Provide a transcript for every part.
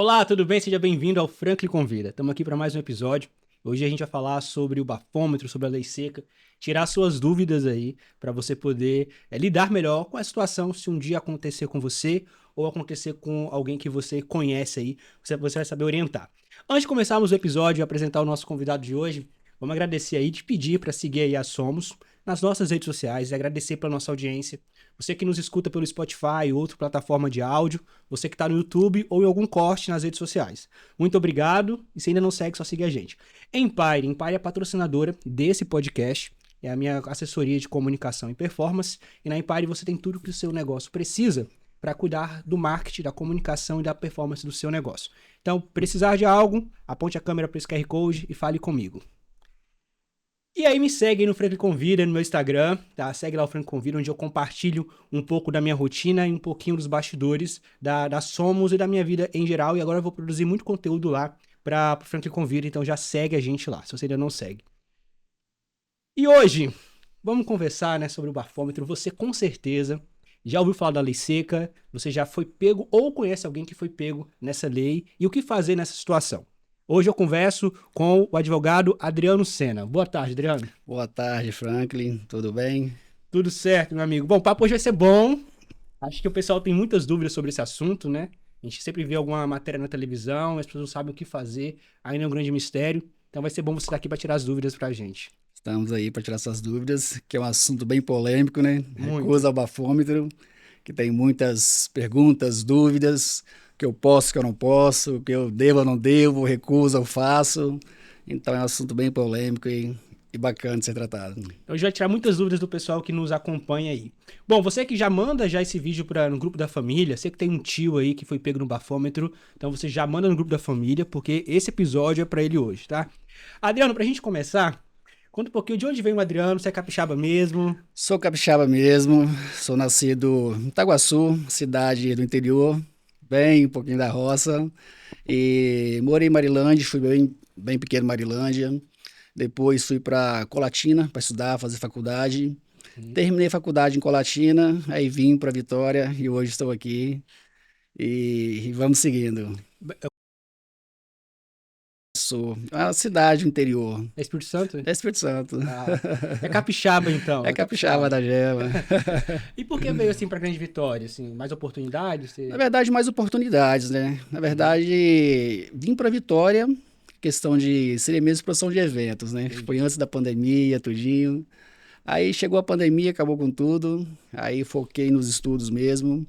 Olá, tudo bem? Seja bem-vindo ao Franklin Convida. Estamos aqui para mais um episódio. Hoje a gente vai falar sobre o bafômetro, sobre a lei seca, tirar suas dúvidas aí para você poder lidar melhor com a situação se um dia acontecer com você ou acontecer com alguém que você conhece aí, você vai saber orientar. Antes de começarmos o episódio e apresentar o nosso convidado de hoje, vamos agradecer aí, te pedir para seguir aí a Somos nas nossas redes sociais e agradecer pela nossa audiência. Você que nos escuta pelo Spotify ou outra plataforma de áudio, você que está no YouTube ou em algum corte nas redes sociais. Muito obrigado. E se ainda não segue, só siga a gente. Empire é patrocinadora desse podcast. É a minha assessoria de comunicação e performance. E na Empire você tem tudo que o seu negócio precisa para cuidar do marketing, da comunicação e da performance do seu negócio. Então, precisar de algo, aponte a câmera para esse QR Code e fale comigo. E aí me segue aí no Franklin Convida, no meu Instagram, tá? Segue lá o Franklin Convida, onde eu compartilho um pouco da minha rotina e um pouquinho dos bastidores da Somos e da minha vida em geral. E agora eu vou produzir muito conteúdo lá para o Franklin Convida, então já segue a gente lá, se você ainda não segue. E hoje, vamos conversar, né, sobre o bafômetro. Você com certeza já ouviu falar da lei seca, você já foi pego ou conhece alguém que foi pego nessa lei e o que fazer nessa situação. Hoje eu converso com o advogado Adriano Sena. Boa tarde, Adriano. Boa tarde, Franklin. Tudo bem? Tudo certo, meu amigo. Bom, o papo hoje vai ser bom. Acho que o pessoal tem muitas dúvidas sobre esse assunto, né? A gente sempre vê alguma matéria na televisão, as pessoas não sabem o que fazer, ainda é um grande mistério. Então vai ser bom você estar aqui para tirar as dúvidas pra gente. Estamos aí para tirar suas dúvidas, que é um assunto bem polêmico, né? Muito. Recusa ao bafômetro, que tem muitas perguntas, dúvidas, o que eu posso, o que eu não posso, o que eu devo ou não devo, recuso ou faço. Então é um assunto bem polêmico e bacana de ser tratado. Então a gente vai tirar muitas dúvidas do pessoal que nos acompanha aí. Bom, você que já manda já esse vídeo no grupo da família, você que tem um tio aí que foi pego no bafômetro, então você já manda no grupo da família, porque esse episódio é para ele hoje, tá? Adriano, pra gente começar, conta um pouquinho de onde vem o Adriano, você é capixaba mesmo? Sou capixaba mesmo, sou nascido em Itaguaçu, cidade do interior, bem um pouquinho da roça, e morei em Marilândia, fui bem pequeno em Marilândia. Depois fui para Colatina para estudar, fazer faculdade. Terminei a faculdade em Colatina, aí vim para Vitória e hoje estou aqui e vamos seguindo. Sou uma cidade interior, É Espírito Santo? é Espírito Santo. Ah, é capixaba então, É é capixaba capixaba. da gema. E por que veio assim pra Grande Vitória, assim, mais oportunidades? Na verdade, mais oportunidades, né? Na verdade, vim para Vitória, questão de seria mesmo expansão de eventos, né? Foi Entendi. antes da pandemia, tudinho. Aí chegou a pandemia, acabou com tudo. Aí foquei nos estudos mesmo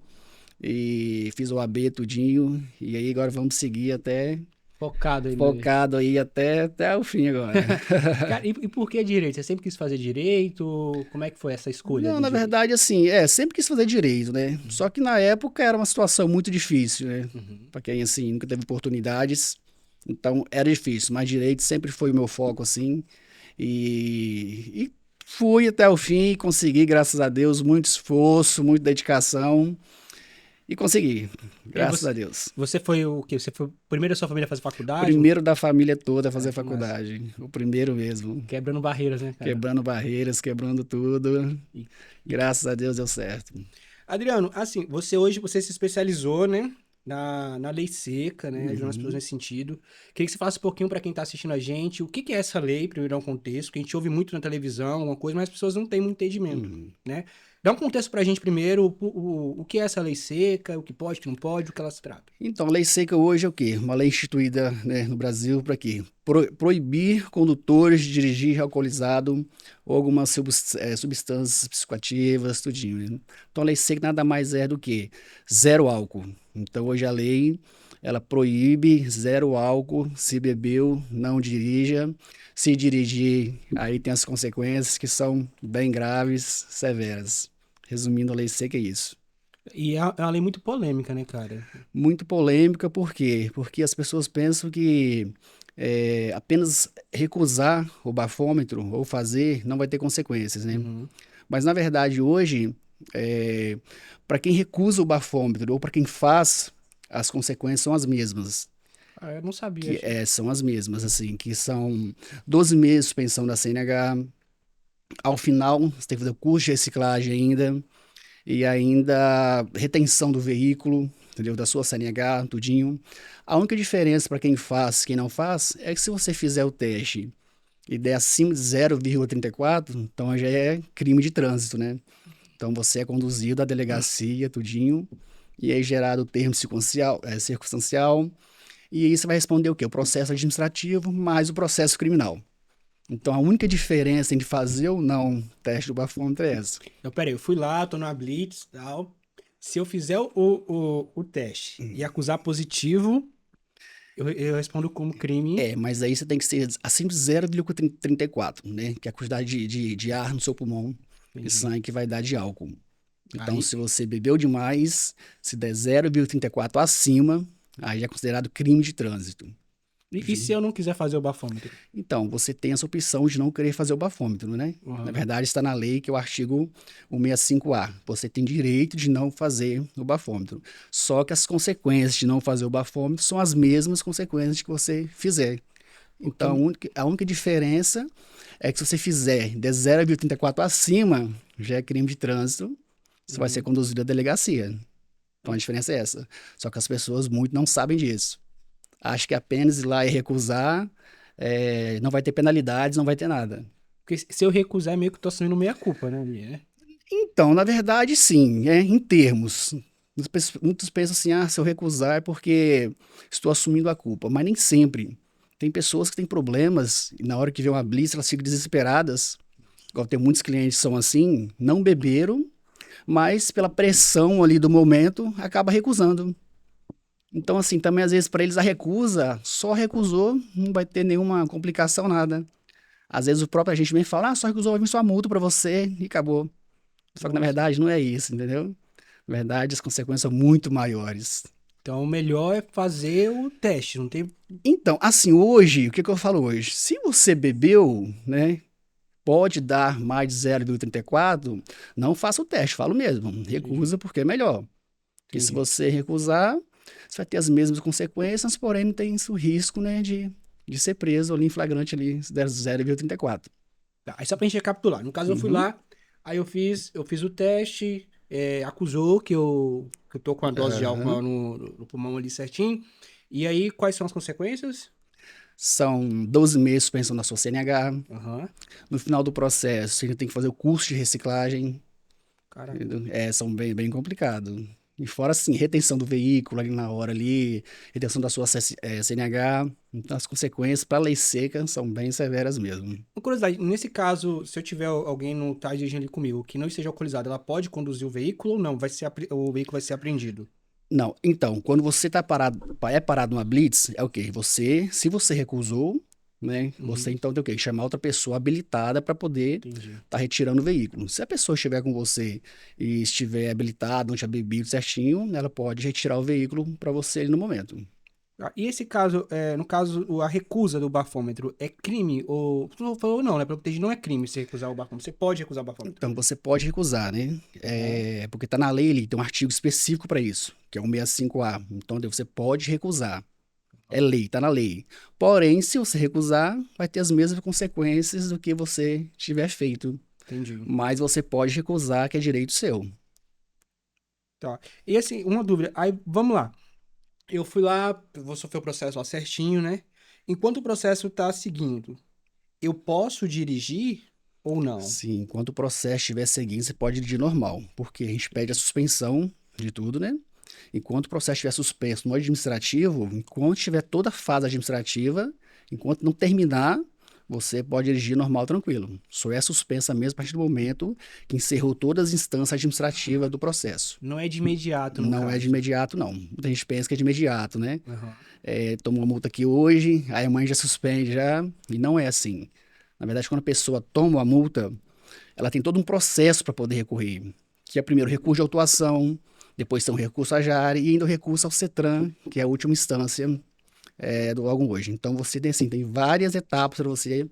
e fiz o AB tudinho. E aí agora vamos seguir até Focado aí no... focado aí até o fim agora. Cara, e por que direito? Você sempre quis fazer direito? Como é que foi essa escolha Não, do na direito? verdade, assim, sempre quis fazer direito, né? Só que na época era uma situação muito difícil, né? Uhum. Pra quem, assim, nunca teve oportunidades. Então era difícil, mas direito sempre foi o meu foco, assim. E fui até o fim, consegui, graças a Deus, muito esforço, muita dedicação. E consegui, E aí graças a Deus. você foi o quê? Você foi o primeiro da sua família a fazer faculdade? Primeiro da família toda a Ah, fazer que massa. faculdade. O primeiro mesmo. Quebrando barreiras, né, cara? Quebrando barreiras, quebrando tudo. E, e, Graças a Deus deu certo. Adriano, assim, você hoje você se especializou, né, na lei seca, né, ajudando as pessoas Uhum. nesse sentido. Queria que você falasse um pouquinho para quem está assistindo a gente, o que que é essa lei, primeiro dar um contexto, que a gente ouve muito na televisão, alguma coisa, mas as pessoas não têm muito entendimento, Uhum. né? Dá um contexto para a gente primeiro, o que é essa lei seca, o que pode, o que não pode, o que ela se trata. Então, a lei seca hoje é o quê? Uma lei instituída, né, no Brasil para quê? Proibir condutores de dirigir alcoolizado ou algumas substâncias psicoativas, tudinho, né? Então, a lei seca nada mais é do que zero álcool. Então, hoje a lei, ela proíbe zero álcool, se bebeu, não dirija. Se dirigir, aí tem as consequências que são bem graves, severas. Resumindo, a lei seca é isso. E é uma lei muito polêmica, né, cara? Muito polêmica, por quê? Porque as pessoas pensam que apenas recusar o bafômetro ou fazer não vai ter consequências, né? Uhum. Mas na verdade hoje, para quem recusa o bafômetro ou para quem faz, as consequências são as mesmas. Ah, eu não sabia. São as mesmas, assim, que são 12 meses de suspensão da CNH. Ao final, você tem que fazer o curso de reciclagem ainda, e ainda retenção do veículo, entendeu? Da sua CNH, tudinho. A única diferença para quem faz, quem não faz, é que se você fizer o teste e der acima de 0,34, então já é crime de trânsito, né? Então você é conduzido à delegacia, tudinho, e aí gerado o termo circunstancial, e aí você vai responder o quê? O processo administrativo mais o processo criminal. Então a única diferença entre fazer ou não teste do bafômetro é essa. Então, peraí, eu fui lá, tô na Blitz e tal. Se eu fizer o teste e acusar positivo, eu respondo como crime. Mas aí você tem que ser acima de 0,34, né? Que é a quantidade de ar no seu pulmão e Entendi. sangue que vai dar de álcool. Então, Aí, se você bebeu demais, se der 0,34 acima, aí é considerado crime de trânsito. e se eu não quiser fazer o bafômetro? Então, você tem essa opção de não querer fazer o bafômetro, né? Na Uhum. verdade, está na lei que é o artigo 165A. Você tem direito de não fazer o bafômetro. Só que as consequências de não fazer o bafômetro são as mesmas consequências que você fizer. Então, Então, a única diferença é que se você fizer de 0,34 acima, já é crime de trânsito, você vai ser conduzido à delegacia. Então, a diferença é essa. Só que as pessoas muito não sabem disso. Acho que apenas ir lá e recusar, não vai ter penalidades, não vai ter nada. porque se eu recusar, meio que eu tô assumindo meia culpa, né, ali, né? Então, na verdade, sim, em termos. Muitos pensam assim, se eu recusar é porque estou assumindo a culpa. Mas nem sempre. Tem pessoas que têm problemas e na hora que vê uma blitz, elas ficam desesperadas. Igual tem muitos clientes que são assim, não beberam, mas pela pressão ali do momento, acaba recusando. Então, assim, também às vezes para eles a recusa, só recusou, não vai ter nenhuma complicação, nada. Às vezes o próprio agente vem fala, só recusou, vai vir sua multa para você e acabou. Só que na Nossa. verdade não é isso, entendeu? Na verdade, as consequências são muito maiores. Então, o melhor é fazer o teste, não tem... Então, assim, hoje, o que eu falo hoje? Se você bebeu, né, pode dar mais de 0,34, não faça o teste, falo mesmo. Entendi, Recusa porque é melhor. Porque se entendi. você recusar, você vai ter as mesmas consequências, porém não tem o risco, né, de ser preso ali em flagrante ali, 0,34. Tá, aí só pra gente recapitular. No caso, eu fui Uhum. lá, aí eu fiz o teste, acusou que eu tô com a dose de álcool Aham. no pulmão ali certinho. E aí, quais são as consequências? São 12 meses de suspensão da sua CNH. Aham. No final do processo, você ainda tem que fazer o curso de reciclagem. Caraca. Entendeu? São bem complicados. E fora, assim, retenção do veículo ali na hora ali, retenção da sua CNH. Então, as consequências para a lei seca são bem severas mesmo. Uma curiosidade, nesse caso, se eu tiver alguém no tá dirigindo ali comigo que não esteja alcoolizado, ela pode conduzir o veículo ou não? O veículo vai ser apreendido? Não, então, quando você tá parado, é parado numa blitz, é o quê? Se você recusou, né, você Uhum, então tem o quê? Chamar outra pessoa habilitada para poder entendi. estar retirando o veículo. Se a pessoa estiver com você e estiver habilitada, não tiver bebido certinho, ela pode retirar o veículo para você ali no momento. Ah, e esse caso, no caso, a recusa do bafômetro é crime? Ou. Tu não falou não, né? Pelo que entendi, não é crime você recusar o bafômetro. Você pode recusar o bafômetro. Então, você pode recusar, né? Aham. Porque está na lei ali, tem um artigo específico para isso, que é o 165A. Então, você pode recusar. É lei, está na lei. Porém, se você recusar, vai ter as mesmas consequências do que você tiver feito. Entendi. Mas você pode recusar, que é direito seu. Tá. E assim, uma dúvida. Aí, vamos lá. Eu fui lá, vou sofrer o processo lá certinho, né? Enquanto o processo tá seguindo, eu posso dirigir ou não? Sim, enquanto o processo estiver seguindo, você pode dirigir normal, porque a gente pede a suspensão de tudo, né? Enquanto o processo estiver suspenso no administrativo, enquanto tiver toda a fase administrativa, enquanto não terminar, você pode dirigir normal, tranquilo. Só é suspensa mesmo a partir do momento que encerrou todas as instâncias administrativas do processo. Não é de imediato, no Não é de caso. imediato, não. Muita gente pensa que é de imediato, né? Aham. Tomou uma multa aqui hoje, aí amanhã já suspende já, e não é assim. Na verdade, quando a pessoa toma uma multa, ela tem todo um processo para poder recorrer, que é primeiro o recurso de autuação, depois tem o recurso à JARE e ainda o recurso ao CETRAN, que é a última instância do órgão hoje. Então você tem assim, tem várias etapas para você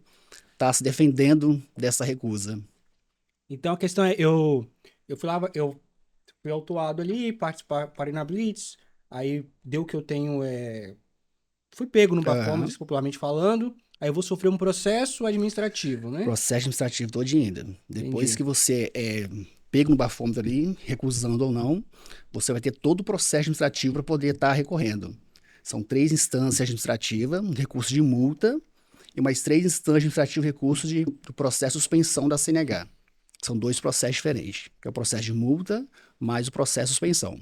estar se defendendo dessa recusa. Então a questão é, eu fui lá, eu fui autuado ali, parei na Blitz, aí deu que eu tenho, fui pego no bafômetro, Aham. popularmente falando, aí eu vou sofrer um processo administrativo, né? Processo administrativo todo ainda. Depois Entendi. que você pego no bafômetro ali, recusando ou não, você vai ter todo o processo administrativo para poder estar recorrendo. São 3 instâncias administrativas, um recurso de multa e mais 3 instâncias administrativas, recurso do processo de suspensão da CNH. São 2 processos diferentes, que é o processo de multa mais o processo de suspensão.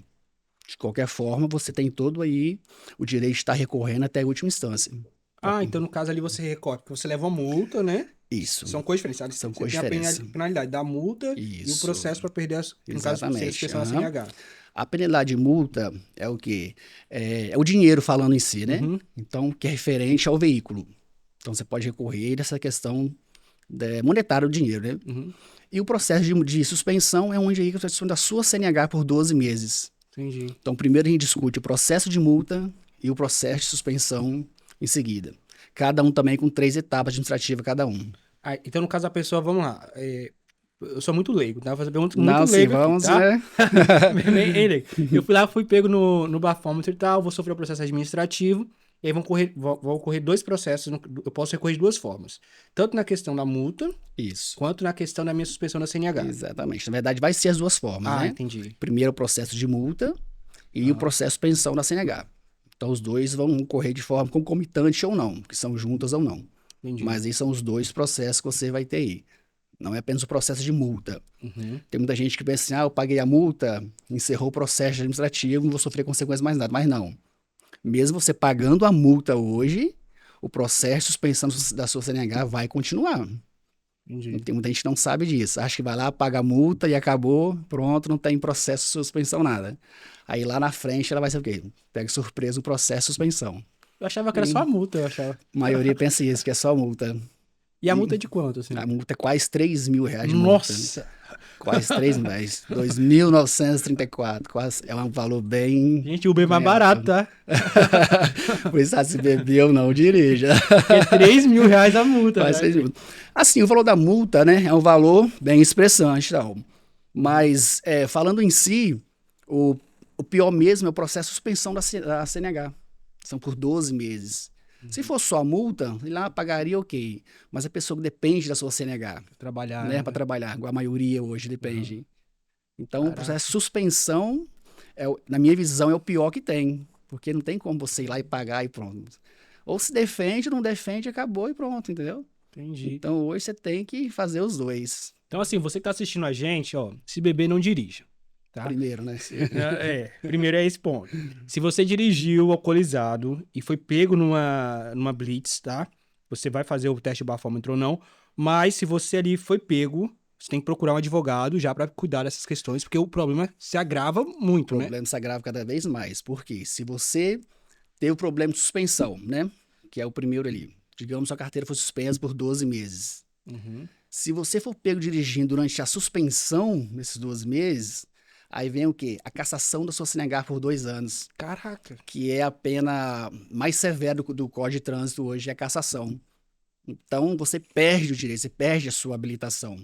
De qualquer forma, você tem todo aí o direito de estar recorrendo até a última instância. Ah, então no caso ali você recorre, porque você leva uma multa, né? Isso. São coisas diferentes. São Você coisas tem a diferentes. penalidade da multa e o Isso. processo para perder, no caso, a Exatamente. inscrição na CNH. A penalidade de multa é o quê? É o dinheiro falando em si, né? Uhum. Então, que é referente ao veículo. Então, você pode recorrer dessa questão monetária do dinheiro, né? Uhum. E o processo de suspensão é onde aí você suspende a sua CNH por 12 meses. Entendi. Então, primeiro a gente discute o processo de multa e o processo de suspensão em seguida. Cada um também com 3 etapas administrativas cada um. Ah, então, no caso da pessoa, vamos lá. Eu sou muito leigo, tá? Vou fazer perguntas muito Não, sim, leigo aqui, vamos, tá? né? Bem leigo. Eu fui lá, fui pego no bafômetro e tal, vou sofrer o processo administrativo, e aí vão ocorrer 2 processos, eu posso recorrer de 2 formas. Tanto na questão da multa, Isso, quanto na questão da minha suspensão da CNH. exatamente. Na verdade, vai ser as 2 formas, Ah, né? entendi. Primeiro o processo de multa e o processo de pensão da CNH. Então, os dois vão ocorrer de forma concomitante ou não, que são juntas ou não. Entendi. Mas aí são os 2 processos que você vai ter aí. Não é apenas o processo de multa. Uhum. Tem muita gente que pensa assim, eu paguei a multa, encerrou o processo administrativo, não vou sofrer consequências mais nada. Mas não. Mesmo você pagando a multa hoje, o processo de suspensão da sua CNH vai continuar. Entendi. Tem muita gente que não sabe disso. Acha que vai lá, paga a multa e acabou, pronto, não tem processo de suspensão, nada. Aí lá na frente ela vai ser o quê? Pega surpresa o processo de suspensão. Eu achava que era só a multa, eu achava. A maioria pensa isso, que é só multa. E a multa é de quanto, assim? A multa é quase 3 mil reais de multa. Nossa! Quase 3 mil reais. 2.934. Quase, é um valor bem... Gente, o Uber é mais bem barato, alto. tá? Por isso, se bebeu, não dirija. É 3 mil reais a multa, Quase né? 3 mil. Assim, o valor da multa, né, é um valor bem expressante, tal. Mas, falando em si, o pior mesmo é o processo de suspensão da CNH. São por 12 meses. Se for só a multa, ele lá pagaria ok. Mas a pessoa que depende da sua CNH, Trabalhar, né, para trabalhar, igual a maioria hoje depende. Então, o Caraca. processo de suspensão, na minha visão, é o pior que tem. Porque não tem como você ir lá e pagar e pronto. Ou se defende, não defende, acabou e pronto, entendeu? Entendi. Então, hoje você tem que fazer os dois. Então, assim, você que tá assistindo a gente, ó, se beber, não dirija. Tá? Primeiro, né? Primeiro é esse ponto. Se você dirigiu alcoolizado e foi pego numa blitz, tá? Você vai fazer o teste de bafômetro ou não, mas se você ali foi pego, você tem que procurar um advogado já para cuidar dessas questões, porque o problema se agrava muito, O né? problema se agrava cada vez mais. Porque se você teve o problema de suspensão, né? Que é o primeiro ali. Digamos que sua carteira foi suspensa por 12 meses. Uhum. Se você for pego dirigindo durante a suspensão nesses 12 meses, aí vem o quê? A cassação da sua CNH por 2 anos, Caraca. que é a pena mais severa do Código de Trânsito hoje, é a cassação. Então, você perde o direito, você perde a sua habilitação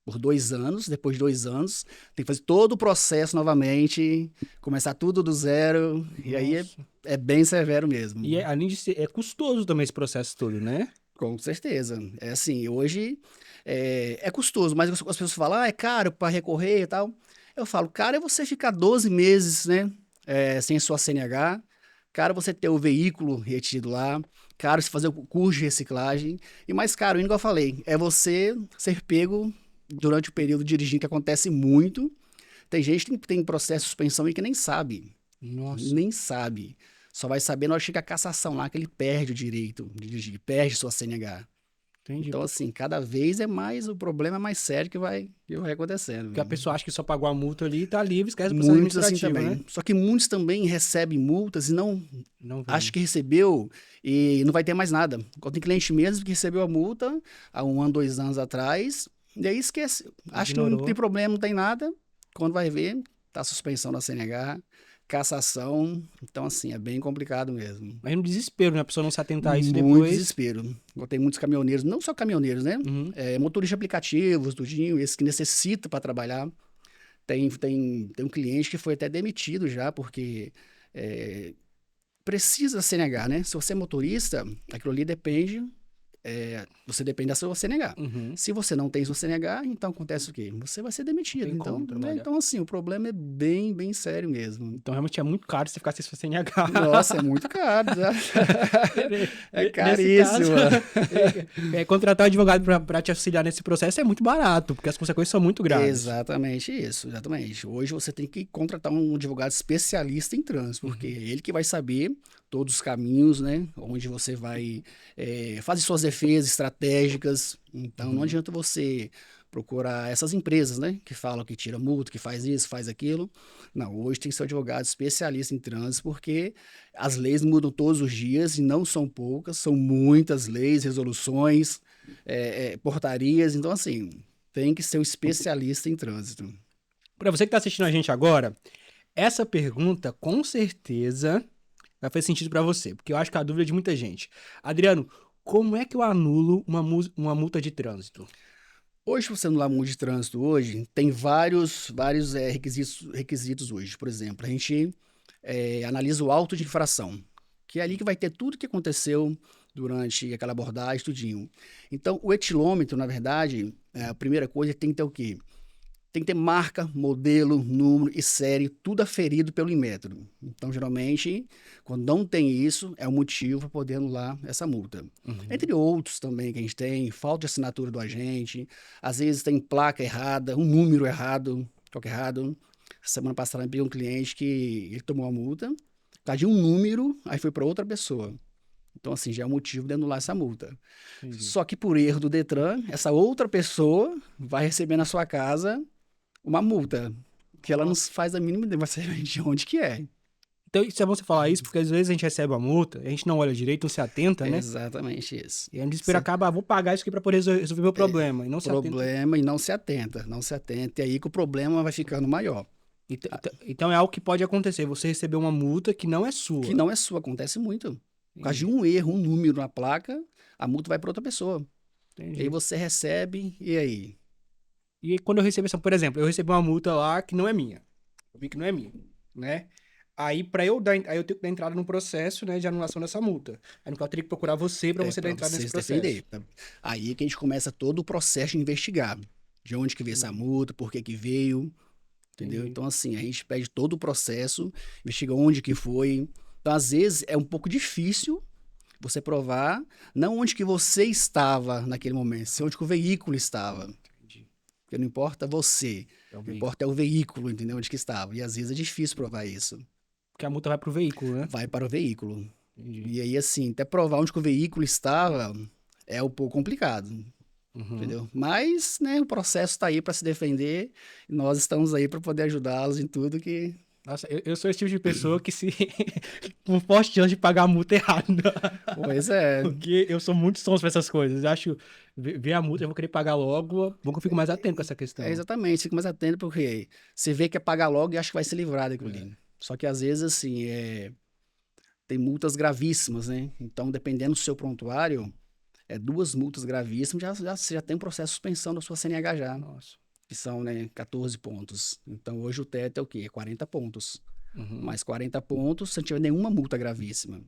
por 2 anos. Depois de 2 anos, tem que fazer todo o processo novamente, começar tudo do zero, e aí Nossa. é bem severo mesmo. E além de ser, é custoso também esse processo todo, né? Com certeza. É assim, hoje é custoso, mas as pessoas falam, é caro para recorrer e tal. Eu falo, cara, é você ficar 12 meses, né, sem sua CNH, cara, você ter o veículo retido lá, caro você fazer o curso de reciclagem, e mais caro, ainda igual eu falei, é você ser pego durante o período dirigindo, que acontece muito. Tem gente que tem processo de suspensão e que nem sabe. Nossa. Nem sabe. Só vai saber na hora que chega a cassação lá, que ele perde o direito de dirigir, perde sua CNH. Entendi. Então, assim, cada vez o problema é mais sério que vai acontecendo. Porque a pessoa acha que só pagou a multa ali e tá livre, esquece do processo Muitos assim administrativo, também. né? Só que muitos também recebem multas e não Não vem. acham que recebeu e não vai ter mais nada. Tem cliente mesmo que recebeu a multa há 1 ano, 2 anos atrás, e aí esquece. Acha que não Ignorou. tem problema, não tem nada. Quando vai ver, tá suspensão da CNH, cassação. Então, assim, é bem complicado mesmo. Mas no desespero, né? A pessoa não se atentar a isso Muito depois. desespero. Tem muitos caminhoneiros, não só caminhoneiros, né? Uhum. Motorista de aplicativos, tudinho, esses que necessitam para trabalhar. Tem um cliente que foi até demitido já, porque precisa da CNH, né? Se você é motorista, aquilo ali depende você depende da sua CNH. Uhum. Se você não tem sua CNH, então acontece o quê? Você vai ser demitido. Tem Então, como trabalhar. então, assim, o problema é bem, bem sério mesmo. Então, realmente é muito caro você ficar sem sua CNH. Nossa, é muito caro, tá? É Nesse caso, caríssimo. contratar um advogado para te auxiliar nesse processo é muito barato, porque as consequências são muito graves. Exatamente isso, exatamente. Hoje você tem que contratar um advogado especialista em trânsito, porque é ele que vai saber todos os caminhos, né? Onde você vai fazer suas defesas estratégicas. Então não adianta você procurar essas empresas, né? Que falam que tira multa, que faz isso, faz aquilo. Não, hoje tem que ser um advogado especialista em trânsito, porque as leis mudam todos os dias e não são poucas, são muitas leis, resoluções, portarias. Então, assim, tem que ser um especialista em trânsito. Para você que está assistindo a gente agora, essa pergunta com certeza vai fazer sentido para você, porque eu acho que é a dúvida de muita gente. Adriano, como é que eu anulo uma multa de trânsito? Hoje, você anular multa de trânsito hoje, tem vários requisitos hoje. Por exemplo, a gente analisa o auto de infração, que é ali que vai ter tudo que aconteceu durante aquela abordagem, tudinho. Então, o etilômetro, na verdade, a primeira coisa tem que ter o quê? Tem que ter marca, modelo, número e série, tudo aferido pelo Inmetro. Então, geralmente, quando não tem isso, é o motivo para poder anular essa multa. Entre outros também que a gente tem, falta de assinatura do agente, às vezes tem placa errada, um número errado, toque errado. Semana passada, eu peguei um cliente que ele tomou uma multa, por causa de um número, aí foi para outra pessoa. Então, assim, já é um motivo de anular essa multa. Entendi. Só que por erro do Detran, essa outra pessoa vai receber na sua casa uma multa, que ela não faz a mínima ideia de onde que é. Então, isso é bom você falar isso, porque às vezes a gente recebe uma multa, a gente não olha direito, não se atenta, né? Exatamente isso. E a desespero acaba, vou pagar isso aqui para poder resolver meu problema, e não se atenta. Problema e não se atenta, não se atenta, e aí que o problema vai ficando maior. Então é algo que pode acontecer, você receber uma multa que não é sua. Que não é sua, acontece muito. Por causa de um erro, um número na placa, a multa vai para outra pessoa. Entendi. E aí você recebe, e aí? E aí, quando eu recebo essa, por exemplo, eu recebi uma multa lá que não é minha. Eu vi que não é minha, né? Aí, aí eu tenho que dar entrada no processo, né, de anulação dessa multa. Aí, no caso, eu teria que procurar você para você dar entrada nesse processo. Defender. Aí que a gente começa todo o processo de investigar. De onde que veio essa multa, por que que veio, entendeu? Então, assim, a gente pede todo o processo, investiga onde que foi. Então, às vezes, é um pouco difícil você provar, não onde que você estava naquele momento, se onde que o veículo estava. Entendi. Porque não importa você, o que importa é o veículo, entendeu? Onde que estava. E às vezes é difícil provar isso. Porque a multa vai pro veículo, né? Vai para o veículo. Entendi. E aí, assim, até provar onde que o veículo estava é um pouco complicado. Entendeu? Mas, né, o processo está aí para se defender e nós estamos aí para poder ajudá-los em tudo que... Nossa, eu sou esse tipo de pessoa que se... com forte chance de pagar a multa errada. Pois é. Porque eu sou muito sonso pra essas coisas. Eu acho, ver a multa, eu vou querer pagar logo, bom que eu fico mais atento com essa questão. Exatamente, fica mais atento porque você vê que é pagar logo e acha que vai se livrar daquilo ali. Só que às vezes, assim, tem multas gravíssimas, né? Então, dependendo do seu prontuário, 2 multas gravíssimas, você já tem um processo de suspensão da sua CNH já. Nossa. Que são, né, 14 pontos. Então, hoje o teto é o quê? 40 pontos. Mais 40 pontos, se não tiver nenhuma multa gravíssima.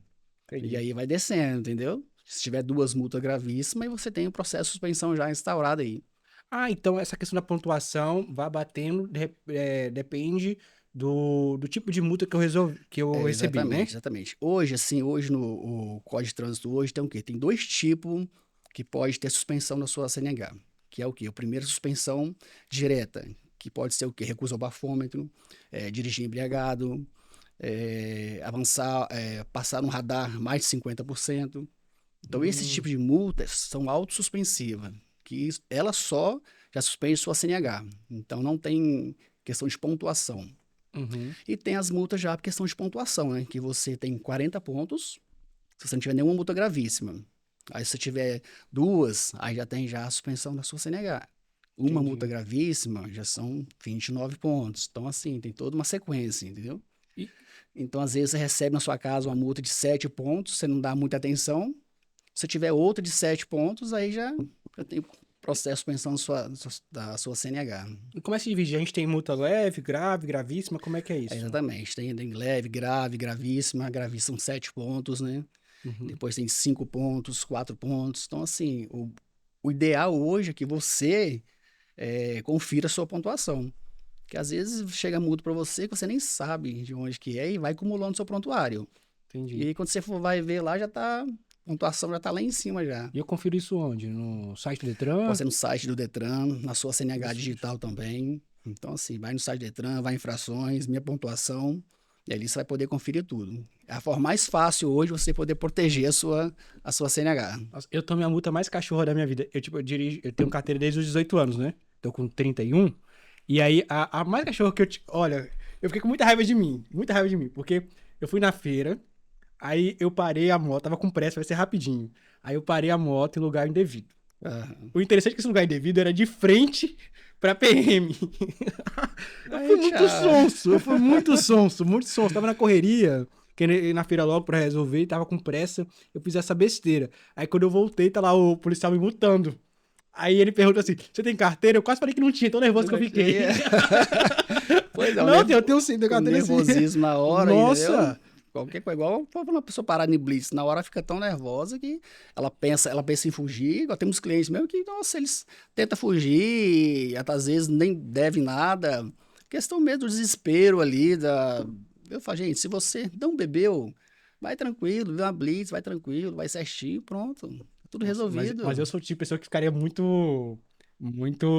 Entendi. E aí vai descendo, entendeu? Se tiver 2 multas gravíssimas, aí você tem o processo de suspensão já instaurado aí. Ah, então essa questão da pontuação vai batendo, depende do tipo de multa que eu recebi, né? Exatamente. Hoje, assim, hoje no o Código de Trânsito hoje tem o quê? Tem 2 tipos que pode ter suspensão da sua CNH. Que é o quê? O primeiro, suspensão direta, que pode ser o quê? Recusa ao bafômetro, dirigir embriagado, passar no radar mais de 50%. Então, esse tipo de multas são autossuspensivas, que ela só já suspende sua CNH. Então, não tem questão de pontuação. E tem as multas já por questão de pontuação, né? Que você tem 40 pontos, se você não tiver nenhuma multa gravíssima. Aí, se você tiver 2, aí já tem a suspensão da sua CNH. Uma multa gravíssima já são 29 pontos. Então, assim, tem toda uma sequência, entendeu? Então, às vezes, você recebe na sua casa uma multa de 7 pontos, você não dá muita atenção. Se tiver outra de 7 pontos, aí já tem processo de suspensão da sua CNH. E como é que se divide? A gente tem multa leve, grave, gravíssima, como é que é isso? Exatamente. Tem leve, grave, gravíssima. Gravíssima são 7 pontos, né? Uhum. Depois tem 5 pontos, 4 pontos. Então, assim, o ideal hoje é que você confira a sua pontuação. Porque às vezes chega multa para você que você nem sabe de onde que é e vai acumulando seu prontuário. E Entendi. aí, quando você for vai ver lá, a pontuação já tá lá em cima já. E eu confiro isso onde? No site do Pode Detran? ser no site do Detran, na sua CNH Interessante. digital também. Então, assim, vai no site do Detran, vai em infrações, minha pontuação, e ali você vai poder conferir tudo. É a forma mais fácil hoje você poder proteger a sua CNH. Nossa, eu tomei a multa mais cachorra da minha vida. Eu, tipo, eu dirijo, eu tenho carteira desde os 18 anos, né? Tô com 31. E aí, a mais cachorra que olha, eu fiquei com muita raiva de mim. Muita raiva de mim. Porque eu fui na feira, aí eu parei a moto, tava com pressa, vai ser rapidinho. Aí eu parei a moto em lugar indevido. Ah, O interessante é que esse lugar indevido era de frente pra PM. Eu fui aí, muito tchau. sonso, eu fui muito sonso, muito sonso. Tava na correria, querendo ir na feira logo pra resolver, tava com pressa, eu fiz essa besteira. Aí quando eu voltei, tá lá o policial me multando. Aí ele perguntou assim: você tem carteira? Eu quase falei que não tinha, tão nervoso que eu fiquei. Pois é, Não, eu tenho sim, tenho o carteira sim. nervosismo na hora, entendeu? Nossa! Qualquer coisa, igual uma pessoa parar em blitz, na hora fica tão nervosa que ela pensa em fugir. Igual temos clientes mesmo que, nossa, eles tentam fugir, às vezes nem devem nada. Questão mesmo do desespero ali, eu falo, gente, se você não bebeu, vai tranquilo, vê uma blitz, vai tranquilo, vai certinho, pronto, tudo Nossa, mas resolvido. eu sou o tipo de pessoa que ficaria muito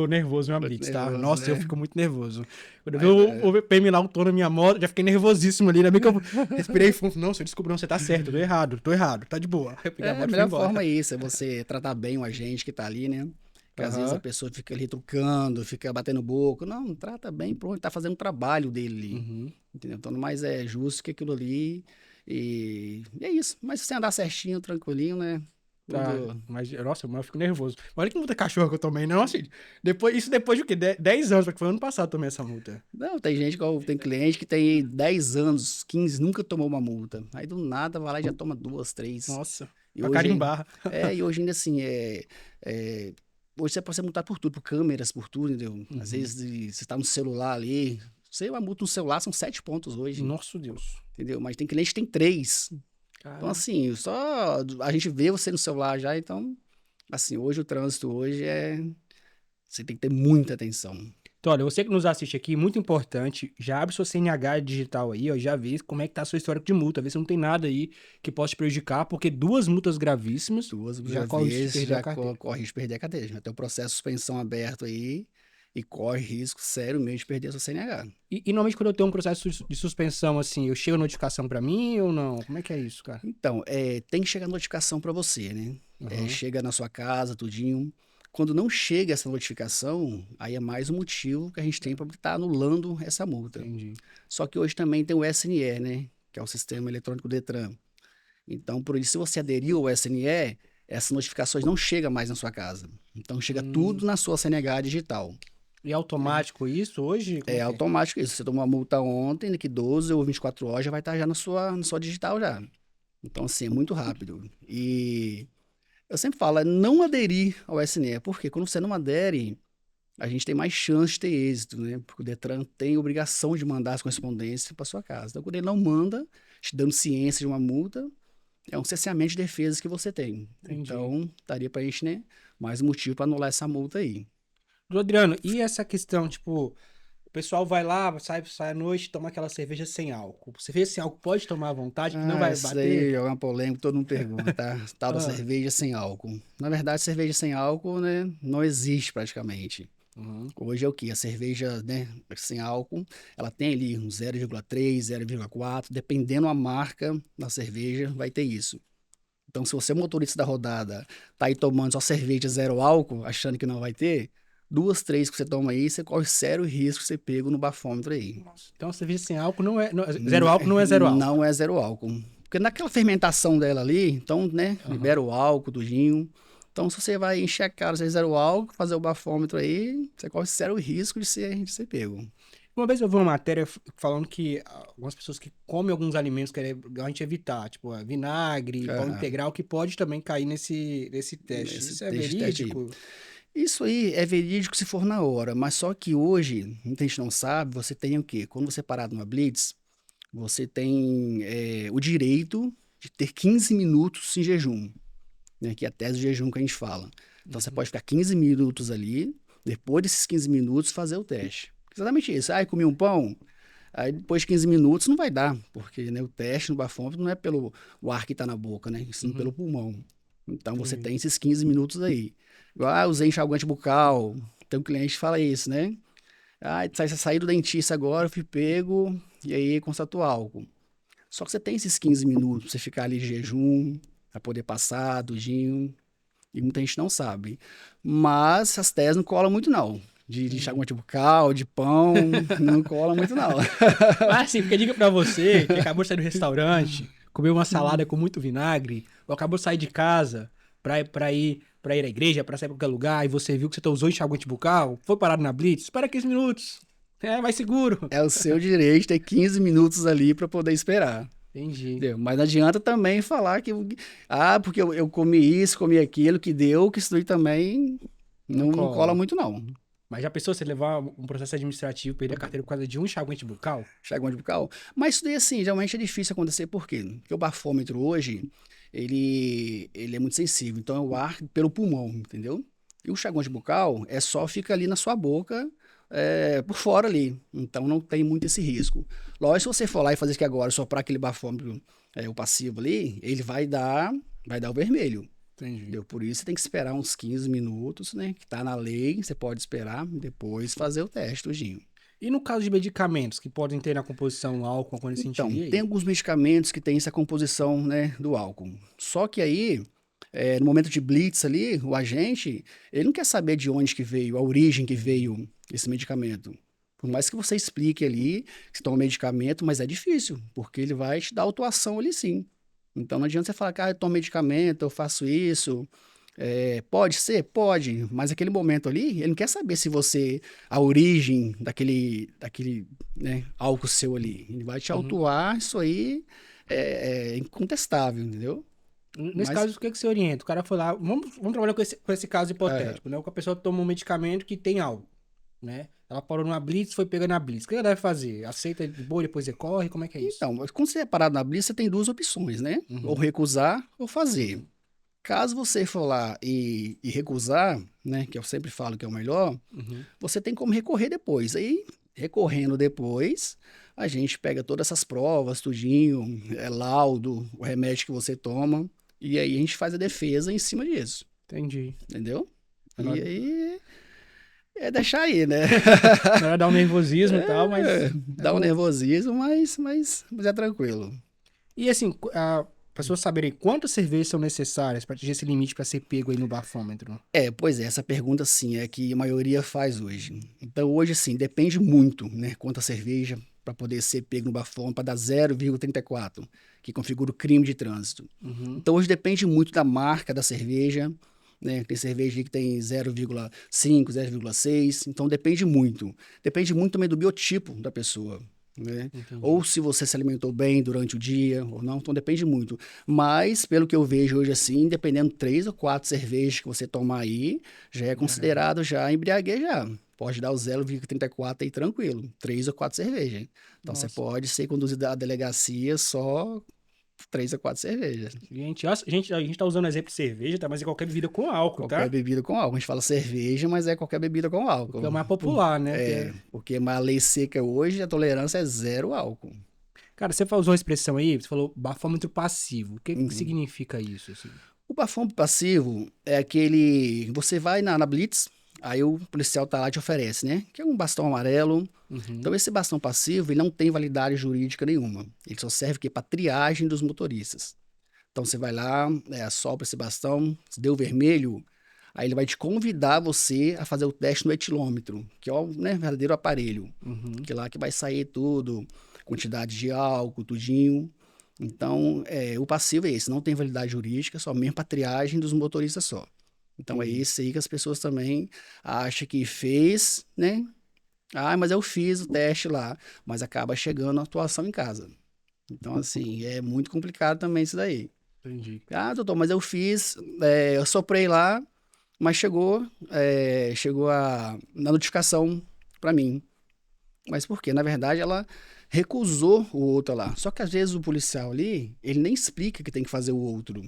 nervoso em uma Muito blitz, tá? nervoso, Nossa, eu né? fico muito nervoso. Quando eu vi Mas é. o PM lá, o tô na minha moto, já fiquei nervosíssimo ali. Ainda bem que eu respirei fundo. Não, senhor, desculpa, não, você tá certo, tô errado, tá de boa. Eu peguei a É, a moto e fui melhor forma embora. é isso, é você tratar bem o agente que tá ali, né? Que às vezes a Aham. pessoa fica ali trucando, fica batendo boca. Não, trata bem, pronto, ele tá fazendo o trabalho dele ali. Uhum. Entendeu? Então, mais é justo que aquilo ali. E é isso. Mas se você andar certinho, tranquilinho, né? Tá, Tudo. nossa, mas eu fico nervoso. Olha que multa cachorra que eu tomei, não, assim, depois de o quê? 10 anos, porque foi ano passado que eu tomei essa multa. Não, tem cliente que tem 10 anos, 15 nunca tomou uma multa. Aí do nada vai lá e já toma duas, três. Nossa, E pra hoje, carimbar. e hoje ainda assim, é, hoje você pode ser multado por tudo, por câmeras, por tudo, entendeu? Às Uhum. vezes você está no celular ali, sei lá, multa no celular são 7 pontos hoje, Nosso Deus. entendeu? Mas tem cliente que tem 3. Então, Cara. assim, só a gente vê você no celular já, então, assim, hoje o trânsito hoje você tem que ter muita atenção. Então, olha, você que nos assiste aqui, muito importante, já abre sua CNH digital aí, ó, já vê como é que tá seu histórico de multa, vê se não tem nada aí que possa te prejudicar, porque 2 multas gravíssimas Duas já corre o risco de vezes perder a já carteira. corre risco de perder a cadeia. Já tem o processo de suspensão aberto aí e corre risco sério mesmo de perder a sua CNH. E normalmente quando eu tenho um processo de suspensão, assim, eu chego a notificação pra mim ou não? Como é que é isso, cara? Então, tem que chegar notificação para você, né? Aham, Chega na sua casa, tudinho. Quando não chega essa notificação, aí é mais um motivo que a gente tem para estar anulando essa multa. entendi. Só que hoje também tem o SNE, né? Que é o Sistema Eletrônico Detran. Então, por isso, se você aderiu ao SNE, essas notificações não chegam mais na sua casa. Então, chega Hum, tudo na sua CNH digital. e é automático isso hoje? Como É é que é? automático isso. Você tomou uma multa ontem, daqui 12 ou 24 horas já vai estar já na sua digital já. Então, assim, é muito rápido. E eu sempre falo, é não aderir ao SNE, porque quando você não adere, a gente tem mais chance de ter êxito, né? Porque o Detran tem obrigação de mandar as correspondências para sua casa. Então, quando ele não manda, te dando ciência de uma multa, é um cerceamento de defesas que você tem. Entendi. Então, daria para a gente, né, mais um motivo para anular essa multa aí. Do Adriano, e essa questão, tipo, o pessoal vai lá, sai à noite, toma aquela cerveja sem álcool. Cerveja sem álcool pode tomar à vontade, que não Ah, vai isso aí bater? é uma polêmica, que todo mundo pergunta, tá? Tal da Ah, cerveja sem álcool. Na verdade, cerveja sem álcool, né, não existe praticamente. uhum, Hoje é o que? A cerveja, né, sem álcool, ela tem ali um 0,3, 0,4, dependendo a marca da cerveja, vai ter isso. Então, se você é motorista da rodada, tá aí tomando só cerveja zero álcool, achando que não vai ter, duas, três que você toma aí, você corre sério risco de ser pego no bafômetro aí. nossa. Então, cerveja sem álcool zero álcool não é zero álcool. Não é zero álcool. Porque naquela fermentação dela ali, então, né, Aham. libera o álcool, tudinho. Então, se você vai encher a cara de zero álcool, fazer o bafômetro aí, você corre sério risco de ser pego. Uma vez eu vi uma matéria falando que algumas pessoas que comem alguns alimentos que é legal a gente evitar, tipo vinagre, pão Aham. integral, que pode também cair nesse teste. Esse Isso é teste aí. verídico? Isso aí é verídico se for na hora, mas só que hoje, muita gente não sabe, você tem o quê? Quando você parar numa blitz, você tem o direito, de ter 15 minutos em jejum, né? Que é a tese do jejum que a gente fala. Então, você pode ficar 15 minutos ali, depois desses 15 minutos, fazer o teste. Exatamente isso. Ah, comi um pão, aí depois de 15 minutos não vai dar, porque, né, o teste no bafômetro não é pelo o ar que está na boca, né? Sim pelo pulmão. Então, você Entendi. tem esses 15 minutos aí. Igual, usei enxaguante bucal. Tem um cliente que fala isso, né? Ah, saí do dentista agora, eu fui pego, e aí constatou álcool. Só que você tem esses 15 minutos pra você ficar ali de jejum, pra poder passar, tudinho, e muita gente não sabe. Mas as teses não colam muito, não. De Entendi. enxaguante bucal, de pão, não cola muito, não. Mas assim, fica a dica pra você que acabou de sair do restaurante, comeu uma salada com muito vinagre, ou acabou de sair de casa pra ir à igreja, pra sair pra qualquer lugar, e você viu que você usou enxaguante bucal, foi parado na blitz, espera 15 minutos. É, mais seguro. É o seu direito de ter 15 minutos ali para poder esperar. Entendi. Entendeu? Mas não adianta também falar que, porque eu comi isso, comi aquilo, que deu, que isso daí também Não não cola cola. muito, não. Mas já pensou você levar um processo administrativo, perder a carteira por causa de um enxaguante bucal? Enxaguante bucal. Mas isso daí, assim, geralmente é difícil acontecer, por quê? Porque o bafômetro hoje, ele é muito sensível. Então, é o ar pelo pulmão, entendeu? E o enxaguante bucal é só fica ali na sua boca, por fora ali. Então, não tem muito esse risco. Lógico, se você for lá e fazer isso aqui agora, soprar aquele bafômetro, o passivo ali, ele vai dar o vermelho. Entendi. Entendeu? Por isso, você tem que esperar uns 15 minutos, né? Que tá na lei, você pode esperar, depois fazer o teste, tudinho. E no caso de medicamentos que podem ter na composição álcool, alguma coisa nesse sentido, Então, e tem aí? alguns medicamentos que têm essa composição, né, do álcool. Só que aí, no momento de blitz ali, o agente, ele não quer saber de onde que veio, a origem que veio esse medicamento. Por mais que você explique ali que toma medicamento, mas é difícil, porque ele vai te dar autuação ali sim. Então não adianta você falar que eu tomo medicamento, eu faço isso. Pode ser? Pode, mas aquele momento ali, ele não quer saber se você, a origem daquele, né, álcool seu ali. Ele vai te Uhum. autuar, isso aí é incontestável, entendeu? Nesse Mas, caso, o que que você orienta? O cara foi lá, vamos trabalhar com esse caso é, hipotético, né? Que a pessoa toma um medicamento que tem álcool, né? Ela parou numa blitz, foi pegando a blitz. O que ela deve fazer? Aceita de boa, depois recorre? Como é que é isso? então, mas quando você é parado na blitz, você tem duas opções, né? Ou Uhum. recusar ou fazer. Caso você for lá e recusar, né, que eu sempre falo que é o melhor, Uhum. você tem como recorrer depois. Aí, recorrendo depois, a gente pega todas essas provas, tudinho, laudo, o remédio que você toma, e aí a gente faz a defesa em cima disso, Entendi. entendeu? Melhor, E aí é deixar aí, né? melhor dar um nervosismo e tal, mas é Dá um bom. nervosismo, mas é tranquilo. E assim, a pessoas saberem quantas cervejas são necessárias para atingir esse limite para ser pego aí no bafômetro. Pois é, essa pergunta sim é que a maioria faz hoje. Então hoje assim, depende muito, né, quanto a cerveja para poder ser pego no bafômetro para dar 0,34, que configura o crime de trânsito. Uhum. Então hoje depende muito da marca da cerveja, né? Tem cerveja que tem 0,5, 0,6, então depende muito. Depende muito também do biotipo da pessoa, né? Entendi. Ou se você se alimentou bem durante o dia ou não, então depende muito. Mas, pelo que eu vejo hoje assim, dependendo 3 ou 4 cervejas que você tomar aí, já é Já. considerado já embriaguez já. Pode dar o 0,34 aí tranquilo, 3 ou 4 cervejas. Então você Nossa. pode ser conduzido à delegacia só 3 ou 4 cervejas. A gente tá usando o exemplo de cerveja, tá? Mas é qualquer bebida com álcool, Qualquer tá? bebida com álcool. A gente fala cerveja, mas é qualquer bebida com Porque é álcool. o mais popular, né? Porque a lei seca hoje, a tolerância é zero álcool. Cara, você usou a expressão aí, você falou bafômetro passivo. O que que Uhum. significa isso, assim? O bafômetro passivo é aquele. Você vai na Blitz, aí o policial tá lá e te oferece, né? Que é um bastão amarelo. Uhum. Então, esse bastão passivo, ele não tem validade jurídica nenhuma. Ele só serve para triagem dos motoristas. Então, você vai lá, assopra esse bastão, se deu vermelho, aí ele vai te convidar você a fazer o teste no etilômetro, que é o, né, verdadeiro aparelho, Uhum. que é lá que vai sair tudo, quantidade de álcool, tudinho. Então, o passivo é esse, não tem validade jurídica, só mesmo para triagem dos motoristas só. Então, é Entendi. esse aí que as pessoas também acham que fez, né? Ah, mas eu fiz o teste lá, mas acaba chegando a atuação em casa. Então, assim, é muito complicado também isso daí. Entendi. Ah, doutor, mas eu fiz, eu soprei lá, mas chegou na notificação para mim. Mas por quê? Na verdade, ela recusou o outro lá. Só que às vezes o policial ali, ele nem explica que tem que fazer o outro.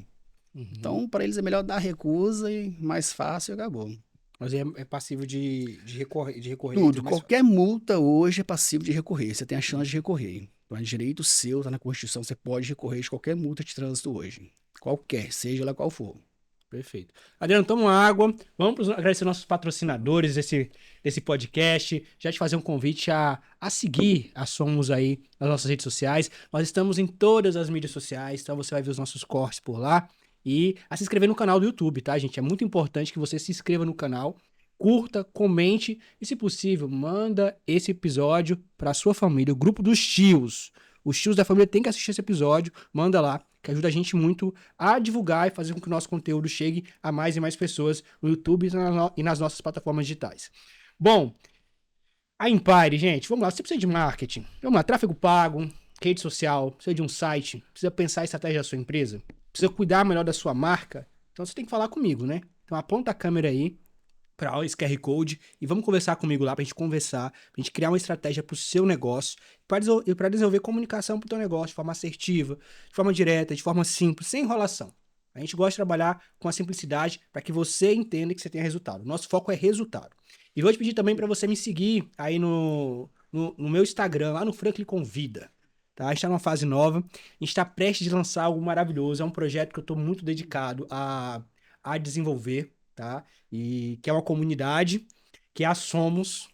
Uhum. Então, para eles é melhor dar recusa e mais fácil e acabou. Mas é passível de recorrer e Tudo, tudo mais qualquer fácil. multa hoje é passível de recorrer. Você tem a chance de recorrer. Então é direito seu, tá na Constituição, você pode recorrer de qualquer multa de trânsito hoje. Qualquer, seja ela qual for. Perfeito. Adriano, toma uma água. Vamos agradecer nossos patrocinadores desse podcast. Já te fazer um convite a seguir a Somos aí nas nossas redes sociais. Nós estamos em todas as mídias sociais, então você vai ver os nossos cortes por lá. E a se inscrever no canal do YouTube, tá, gente? É muito importante que você se inscreva no canal, curta, comente e, se possível, manda esse episódio para sua família, o grupo dos tios. Os tios da família têm que assistir esse episódio, manda lá, que ajuda a gente muito a divulgar e fazer com que o nosso conteúdo chegue a mais e mais pessoas no YouTube e nas nossas plataformas digitais. Bom, a Empire, gente, vamos lá, você precisa de marketing. Vamos lá, tráfego pago, rede social, precisa de um site, precisa pensar a estratégia da sua empresa, precisa cuidar melhor da sua marca. Então você tem que falar comigo, né? Então aponta a câmera aí para esse QR Code e vamos conversar comigo lá para a gente conversar, para a gente criar uma estratégia para o seu negócio e para desenvolver comunicação para o teu negócio de forma assertiva, de forma direta, de forma simples, sem enrolação. A gente gosta de trabalhar com a simplicidade para que você entenda que você tenha resultado. Nosso foco é resultado. E vou te pedir também para você me seguir aí no meu Instagram, lá no Franklin Convida. Tá? A gente está numa fase nova, a gente está prestes a lançar algo maravilhoso. É um projeto que eu estou muito dedicado a desenvolver, tá? E que é uma comunidade, que é a Somos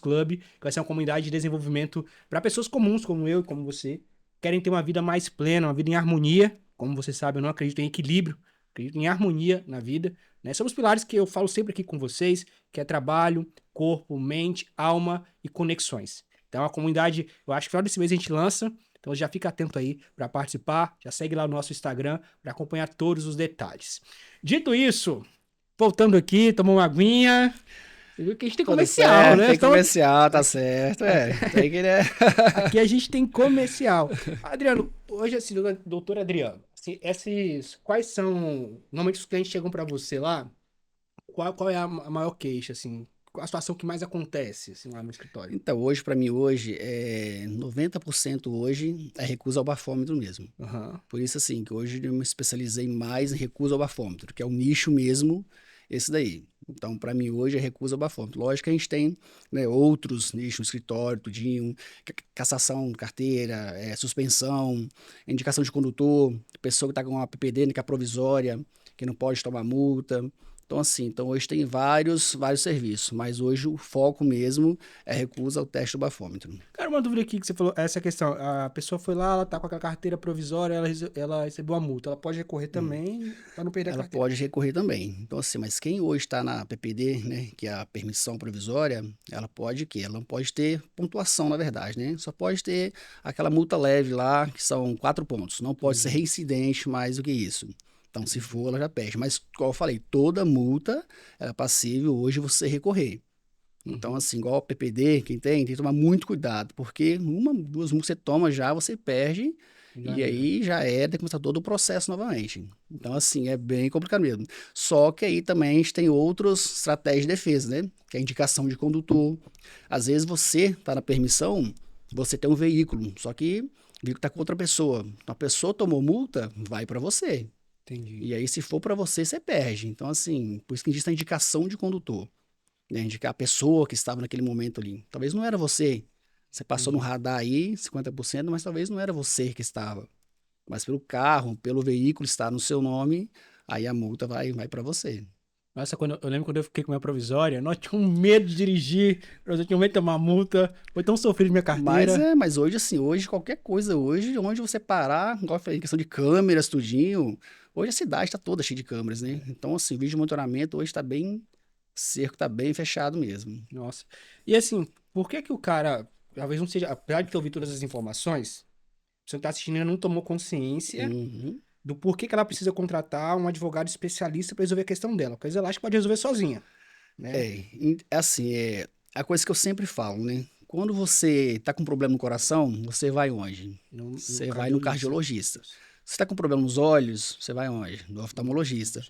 Club, que vai ser uma comunidade de desenvolvimento para pessoas comuns como eu e como você, que querem ter uma vida mais plena, uma vida em harmonia. Como você sabe, eu não acredito em equilíbrio, acredito em harmonia na vida, né? São os pilares que eu falo sempre aqui com vocês, que é trabalho, corpo, mente, alma e conexões. Então, a comunidade, eu acho que no final desse mês a gente lança, então já fica atento aí para participar, já segue lá no nosso Instagram para acompanhar todos os detalhes. Dito isso, voltando aqui, tomou uma aguinha. Você viu que a gente tem Tudo comercial, certo, né? tem Então, comercial, tá aqui, certo. É, tem que, né? aqui a gente tem comercial. Adriano, hoje, assim, doutor Adriano, assim, quais são, normalmente os clientes chegam para você lá, qual é a maior queixa, assim, qual a situação que mais acontece, assim, lá no escritório? Então, hoje, para mim, hoje, 90% hoje é recusa ao bafômetro mesmo. Aham. Por isso, assim, que hoje eu me especializei mais em recusa ao bafômetro, que é o nicho mesmo, esse daí. Então, para mim, hoje é recusa ao bafômetro. Lógico que a gente tem, né, outros nichos, no escritório, tudinho, cassação de carteira, suspensão, indicação de condutor, pessoa que está com uma PPD, né, que é provisória, que não pode tomar multa. Então, assim, então hoje tem vários serviços, mas hoje o foco mesmo é recusa ao teste do bafômetro. Cara, uma dúvida aqui que você falou, essa questão, a pessoa foi lá, ela tá com a carteira provisória, ela recebeu a multa, ela pode recorrer também para não perder a Ela carteira. pode recorrer também. Então, assim, mas quem hoje está na PPD, né, que é a permissão provisória, ela pode o quê? Ela não pode ter pontuação, na verdade, né? Só pode ter aquela multa leve lá, que são 4 pontos. Não pode ser Uhum, reincidente mais do que isso. Então, se entendi. for, ela já perde. Mas, como eu falei, toda multa é passível hoje você recorrer. Então, Uhum. assim, igual o PPD, quem tem que tomar muito cuidado, porque uma, duas multas você toma já, você perde, Já e era. aí já é, tem que começar todo o processo novamente. Então, assim, é bem complicado mesmo. Só que aí também a gente tem outras estratégias de defesa, né? Que é a indicação de condutor. Às vezes você está na permissão, você tem um veículo, só que o veículo está com outra pessoa. Então, a pessoa tomou multa, vai para você. Entendi. E aí, se for para você, você perde. Então, assim, por isso que existe a indicação de condutor, né? Indicar a pessoa que estava naquele momento ali. Talvez não era você. Você passou no Entendi. radar aí, 50%, mas talvez não era você que estava. Mas pelo carro, pelo veículo estar no seu nome, aí a multa vai para você. Nossa, eu lembro quando eu fiquei com a minha provisória, nós tinha um medo de dirigir, eu tinha medo de tomar multa, foi tão sofrido minha carteira. Mas hoje, assim, hoje qualquer coisa, hoje, onde você parar, igual eu falei, questão de câmeras, tudinho, hoje a cidade está toda cheia de câmeras, né? Então, assim, o vídeo de monitoramento hoje está bem, cerco está bem fechado mesmo. Nossa. E assim, por que que o cara, talvez não seja, apesar de ter ouvido todas as informações, você que tá assistindo ainda não tomou consciência Uhum. do porquê que ela precisa contratar um advogado especialista para resolver a questão dela. Porque às vezes ela acha que pode resolver sozinha, né? É assim, a coisa que eu sempre falo, né? Quando você tá com problema no coração, você vai onde? No Você vai no cardiologista. cardiologista. Se está com problema nos olhos, você vai onde? No oftalmologista.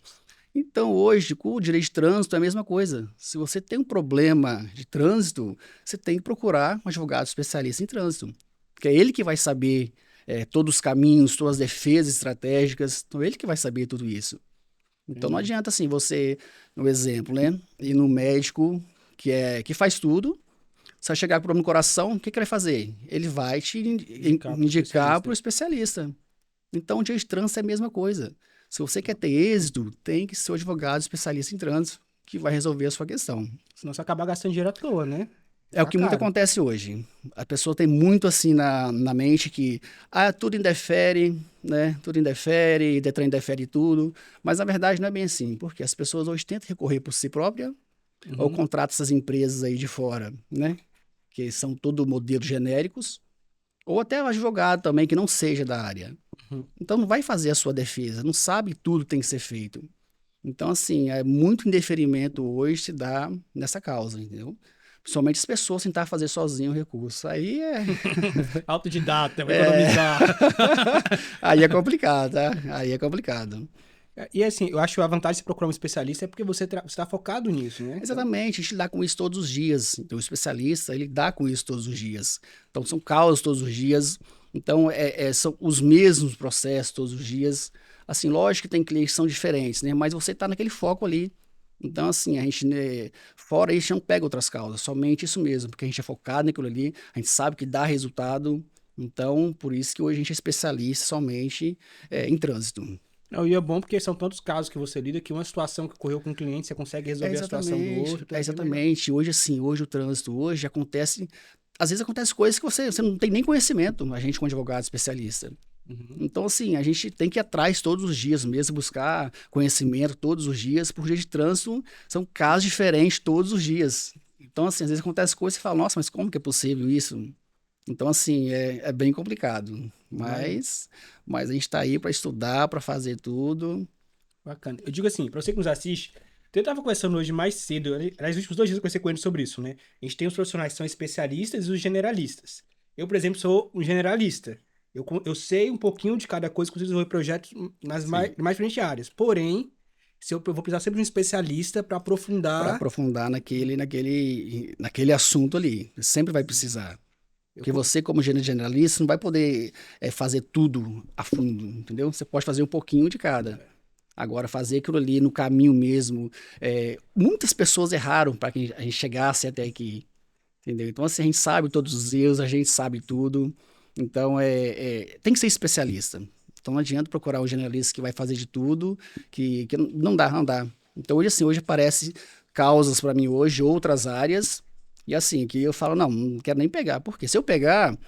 Então, hoje, com o direito de trânsito é a mesma coisa. Se você tem um problema de trânsito, você tem que procurar um advogado especialista em trânsito. Porque é ele que vai saber todos os caminhos, todas as defesas estratégicas, então é ele que vai saber tudo isso. Então não adianta assim você, no exemplo, né, ir no médico que faz tudo, você vai chegar com problema no coração, o que ele vai fazer? Ele vai te indicar para o especialista. Então o dia de trânsito é a mesma coisa. Se você quer ter êxito, tem que ser o advogado especialista em trânsito que vai resolver a sua questão. Senão você acaba gastando dinheiro à toa, né? É o que muito acontece hoje. A pessoa tem muito assim na mente que tudo indefere, né? Tudo indefere, Detran indefere tudo. Mas na verdade não é bem assim, porque as pessoas hoje tentam recorrer por si própria ou contratam essas empresas aí de fora, né? Que são todo modelos genéricos, ou até o advogado também que não seja da área. Então não vai fazer a sua defesa, não sabe tudo que tem que ser feito. Então, assim, muito indeferimento hoje se dá nessa causa, entendeu? Principalmente as pessoas tentar fazer sozinho o recurso. Aí é. Autodidata, vai economizar. Aí é complicado, tá? Aí é complicado. E assim, eu acho que a vantagem de você procurar um especialista é porque você está focado nisso, né? Exatamente, a gente lida com isso todos os dias. Então, o especialista, ele dá com isso todos os dias. Então, são causas todos os dias. Então, são os mesmos processos todos os dias. Assim, lógico que tem clientes que são diferentes, né? Mas você está naquele foco ali. Então, assim, a gente, né, fora isso, a gente não pega outras causas, somente isso mesmo, porque a gente é focado naquilo ali, a gente sabe que dá resultado. Então, por isso que hoje a gente é especialista somente em trânsito. Não, e é bom porque são tantos casos que você lida que uma situação que ocorreu com um cliente, você consegue resolver a situação do outro. Exatamente. Hoje, assim, hoje o trânsito, hoje acontece... Às vezes acontece coisas que você não tem nem conhecimento, a gente como advogado especialista. Então, assim, a gente tem que ir atrás todos os dias mesmo, buscar conhecimento todos os dias. Por dia de trânsito, são casos diferentes todos os dias. Então, assim, às vezes acontece coisas e você fala, nossa, mas como que é possível isso? Então, assim, é bem complicado. Mas a gente está aí para estudar, para fazer tudo. Bacana. Eu digo assim, para você que nos assiste, eu estava conversando hoje mais cedo, aliás, nos últimos 2 dias eu conversei com ele sobre isso, né? A gente tem os profissionais que são especialistas e os generalistas. Eu, por exemplo, sou um generalista. Eu sei um pouquinho de cada coisa, consigo desenvolver projetos nas mais diferentes áreas. Porém, eu vou precisar sempre de um especialista para aprofundar. Para aprofundar naquele assunto ali. Sempre vai precisar. Porque você, como generalista, não vai poder fazer tudo a fundo, entendeu? Você pode fazer um pouquinho de cada. Agora, fazer aquilo ali no caminho mesmo. Muitas pessoas erraram para que a gente chegasse até aqui, entendeu? Então, assim, a gente sabe todos os erros, a gente sabe tudo. Então, tem que ser especialista. Então, não adianta procurar um generalista que vai fazer de tudo, que não dá, não dá. Então, hoje aparece causas para mim hoje, outras áreas, e assim, que eu falo, não quero nem pegar. Porque se eu pegar,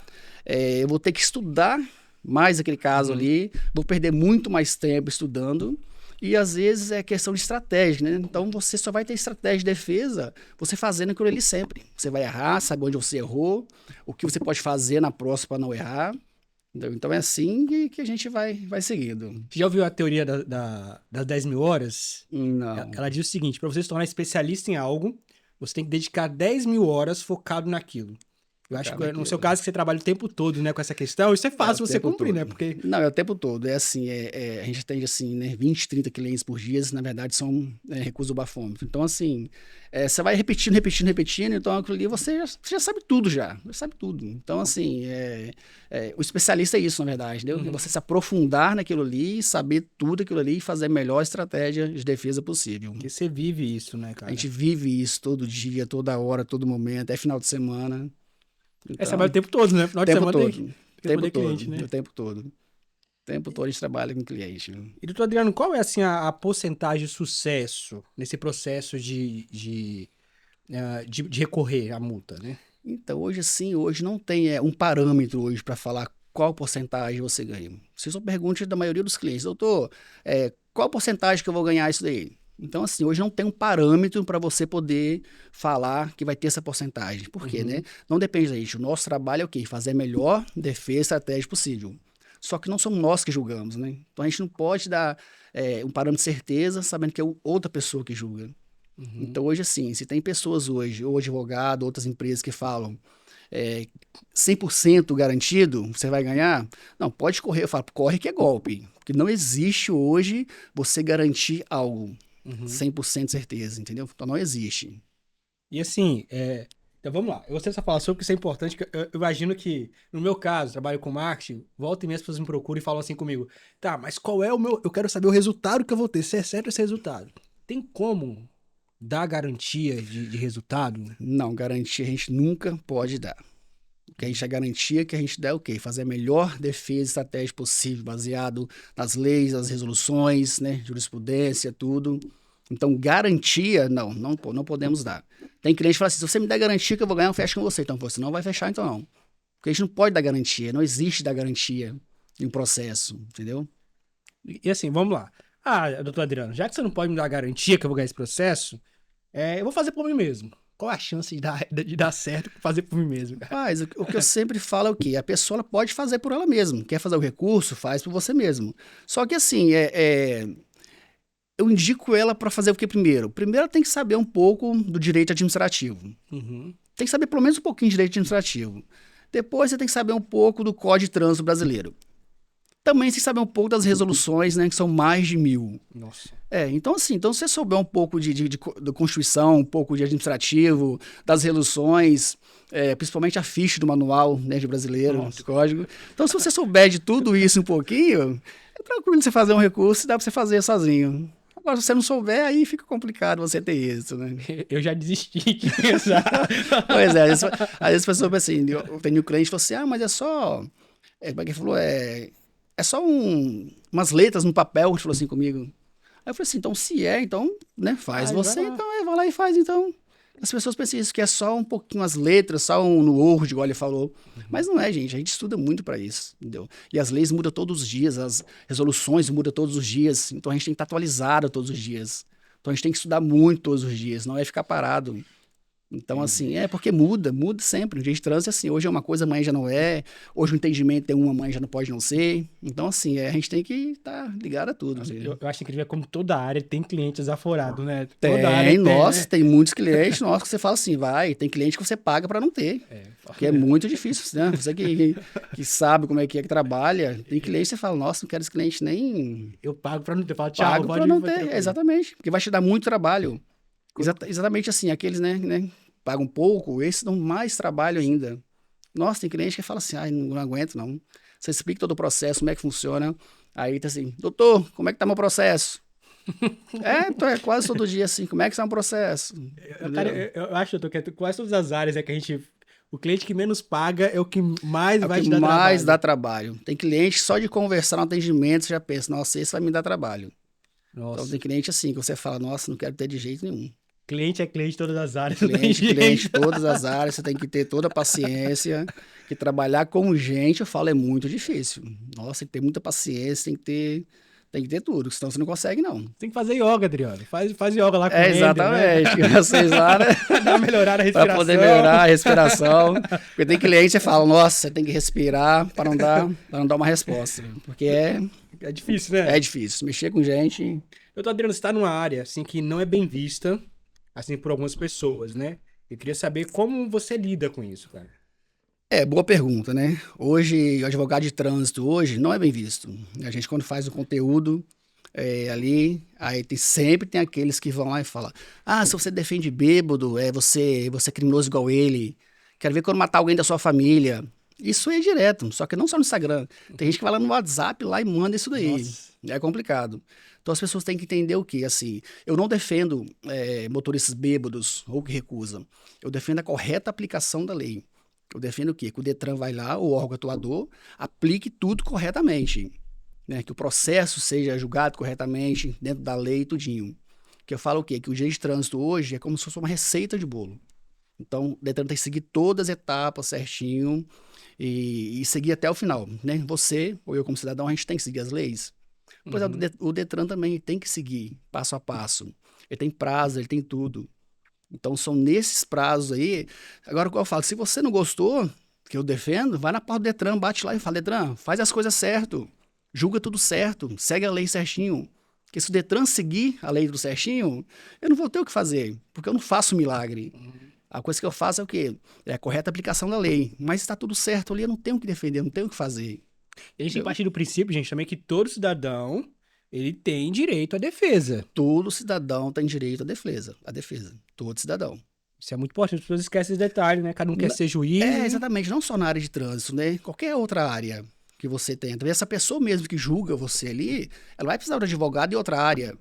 eu vou ter que estudar mais aquele caso ali, vou perder muito mais tempo estudando, e às vezes é questão de estratégia, né? Então você só vai ter estratégia de defesa você fazendo aquilo ali sempre. Você vai errar, sabe onde você errou, o que você pode fazer na próxima para não errar. Entendeu? Então é assim que a gente vai seguindo. Você já ouviu a teoria das 10 mil horas? Não. Ela diz o seguinte: para você se tornar especialista em algo, você tem que dedicar 10 mil horas focado naquilo. Eu acho que no seu caso, que você trabalha o tempo todo, né, com essa questão, isso é fácil você cumprir, todo. né? Porque... Não, é o tempo todo. É assim, a gente tem assim, né, 20, 30 clientes por dia, na verdade são recursos do bafômetro. Então, assim, você vai repetindo, então aquilo ali você já sabe tudo já sabe tudo. Então, assim, o especialista é isso, na verdade, entendeu? É você se aprofundar naquilo ali, saber tudo aquilo ali e fazer a melhor estratégia de defesa possível. Porque você vive isso, né, cara? A gente vive isso todo dia, toda hora, todo momento, até final de semana. Então, você trabalha o tempo todo, né? Final de semana todo. tem cliente, né? O tempo todo. O tempo todo a gente trabalha com cliente. E, doutor Adriano, qual é assim, a porcentagem de sucesso nesse processo de recorrer à multa, né? Então, hoje não tem um parâmetro hoje para falar qual porcentagem você ganha. Se isso é uma pergunta da maioria dos clientes, doutor, qual porcentagem que eu vou ganhar isso daí? Então, assim, hoje não tem um parâmetro para você poder falar que vai ter essa porcentagem. Por quê, né? Não depende da gente. O nosso trabalho é o quê? Fazer a melhor defesa estratégica possível. Só que não somos nós que julgamos, né? Então, a gente não pode dar um parâmetro de certeza sabendo que é outra pessoa que julga. Então, hoje, assim, se tem pessoas hoje, ou advogado, outras empresas que falam 100% garantido, você vai ganhar? Não, pode correr. Eu falo, corre que é golpe. Porque não existe hoje você garantir algo. 100% de certeza, entendeu? Então não existe. E assim, Então vamos lá. Eu gostaria de falar sobre isso é importante, que eu imagino que, no meu caso, trabalho com marketing, volta e meia as pessoas me procuram e falam assim comigo, tá, mas qual é o meu... Eu quero saber o resultado que eu vou ter, se é certo esse resultado. Tem como dar garantia de resultado? Não, garantia a gente nunca pode dar. O que a gente é garantia que a gente dá é o quê? Fazer a melhor defesa e estratégia possível, baseado nas leis, nas resoluções, né? Jurisprudência, tudo. Então, garantia, não podemos dar. Tem cliente que fala assim, se você me der garantia que eu vou ganhar, eu fecho com você. Então, você não vai fechar, então não. Porque a gente não pode dar garantia, não existe dar garantia em um processo, entendeu? E assim, vamos lá. Ah, doutor Adriano, já que você não pode me dar garantia que eu vou ganhar esse processo, eu vou fazer por mim mesmo. Qual a chance de dar certo fazer por mim mesmo, cara? Mas o que eu sempre falo é o quê? A pessoa ela pode fazer por ela mesma. Quer fazer o recurso, faz por você mesmo. Só que assim, eu indico ela para fazer o que primeiro? Primeiro ela tem que saber um pouco do direito administrativo. Uhum. Tem que saber pelo menos um pouquinho de direito administrativo. Depois você tem que saber um pouco do Código de Trânsito Brasileiro. Também tem que saber um pouco das resoluções, né, que são mais de 1000. Nossa. Então assim, então se você souber um pouco de Constituição, um pouco de administrativo, das resoluções, principalmente a ficha do manual, né, de brasileiro, Nossa. de código. Então se você souber de tudo isso um pouquinho, é tranquilo você fazer um recurso e dá para você fazer sozinho. Agora, se você não souber, aí fica complicado você ter isso, né? Eu já desisti de pensar. Pois é, às vezes a pessoa pensa assim, eu tenho um cliente que falou assim, mas é só, como é que ele falou, é só umas letras no papel, ele falou assim comigo. Aí eu falei assim, então se então, né, faz você, vai lá. então vai lá e faz, então. As pessoas pensam isso, que é só um pouquinho as letras, só no Word, igual ele falou. Mas não é, gente, a gente estuda muito para isso, entendeu? E as leis mudam todos os dias, as resoluções mudam todos os dias, então a gente tem que estar atualizado todos os dias. Então a gente tem que estudar muito todos os dias, não é ficar parado. Então, assim, porque muda sempre. O dia de trânsito é assim, hoje é uma coisa, amanhã já não é. Hoje o entendimento é uma, amanhã já não pode não ser. Então, assim, a gente tem que estar ligado a tudo. Eu acho incrível como toda área tem cliente desaforado, né? Toda área Tem, nossa, né? tem muitos clientes, nossa, que você fala assim, tem cliente que você paga para não ter. Porque é muito difícil, né? Você que sabe como é que trabalha, tem cliente que você fala, nossa, não quero esse cliente nem... Eu pago para não ter. Eu falo, tchau, Pago pode para não vai ter, tranquilo. exatamente. Porque vai te dar muito trabalho. Exatamente assim, aqueles, né, pagam pouco, esses dão mais trabalho ainda. Nossa, tem cliente que fala assim, não aguento não. Você explica todo o processo, como é que funciona. Aí tá assim, doutor, como é que tá meu processo? Então é quase todo dia assim, como é que está o processo? Eu acho, doutor, que quase todas as áreas que a gente... O cliente que menos paga é o que mais vai te dar trabalho. Mais dá trabalho. Tem cliente que só de conversar no atendimento, você já pensa, nossa, esse vai me dar trabalho. Nossa. Então tem cliente assim, que você fala, nossa, não quero ter de jeito nenhum. Cliente é cliente em todas as áreas. Cliente em todas as áreas, você tem que ter toda a paciência, que trabalhar com gente, eu falo, é muito difícil. Nossa, tem que ter muita paciência, tem que ter tudo, senão você não consegue, não. Tem que fazer yoga, Adriano. Faz yoga lá com ele. Exatamente. Né? Vocês lá, né? Dá uma melhorada a respiração. Para poder melhorar a respiração. Porque tem cliente que você fala, nossa, você tem que respirar para não dar uma resposta. Porque é difícil, né? É difícil. Mexer com gente. Eu tô, Adriano, você tá numa área assim, que não é bem vista, assim, por algumas pessoas, né? Eu queria saber como você lida com isso, cara. Boa pergunta, né? Hoje, o advogado de trânsito hoje não é bem visto. A gente, quando faz o conteúdo ali, aí sempre tem aqueles que vão lá e falam, se você defende bêbado, você é criminoso igual ele. Quero ver quando matar alguém da sua família. Isso é direto, só que não só no Instagram. Tem gente que vai lá no WhatsApp lá e manda isso daí. Nossa. É complicado. Então as pessoas têm que entender o quê? Assim, eu não defendo motoristas bêbados ou que recusam. Eu defendo a correta aplicação da lei. Eu defendo o quê? Que o Detran vai lá, o órgão atuador, aplique tudo corretamente. Né? Que o processo seja julgado corretamente, dentro da lei e tudinho. Que eu falo o quê? Que o direito de trânsito hoje é como se fosse uma receita de bolo. Então, o Detran tem que seguir todas as etapas certinho e seguir até o final. Né? Você, ou eu como cidadão, a gente tem que seguir as leis. Pois o Detran também tem que seguir passo a passo. Ele tem prazo, ele tem tudo. Então, são nesses prazos aí. Agora, o que eu falo, se você não gostou, que eu defendo, vai na porta do Detran, bate lá e fala, Detran, faz as coisas certo, julga tudo certo, segue a lei certinho. Porque se o Detran seguir a lei do certinho, eu não vou ter o que fazer, porque eu não faço milagre. A coisa que eu faço é o quê? É a correta aplicação da lei. Mas está tudo certo ali, eu não tenho o que defender, não tenho o que fazer. E a gente tem que partir do princípio, gente, também que todo cidadão, ele tem direito à defesa. Todo cidadão tem direito à defesa. Todo cidadão. Isso é muito importante, as pessoas esquecem esse detalhe, né? Cada um quer ser juiz. Exatamente, não só na área de trânsito, né? Qualquer outra área que você tenha. Talvez essa pessoa mesmo que julga você ali, ela vai precisar de um advogado em outra área.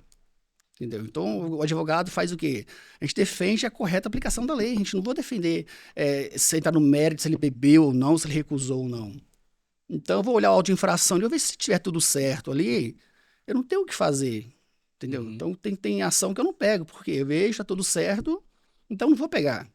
Entendeu? Então, o advogado faz o quê? A gente defende a correta aplicação da lei. A gente não vai defender se ele está no mérito, se ele bebeu ou não, se ele recusou ou não. Então, eu vou olhar o auto de infração e eu ver se tiver tudo certo ali, eu não tenho o que fazer. Entendeu? Então, tem ação que eu não pego, porque eu vejo, está tudo certo, então não vou pegar.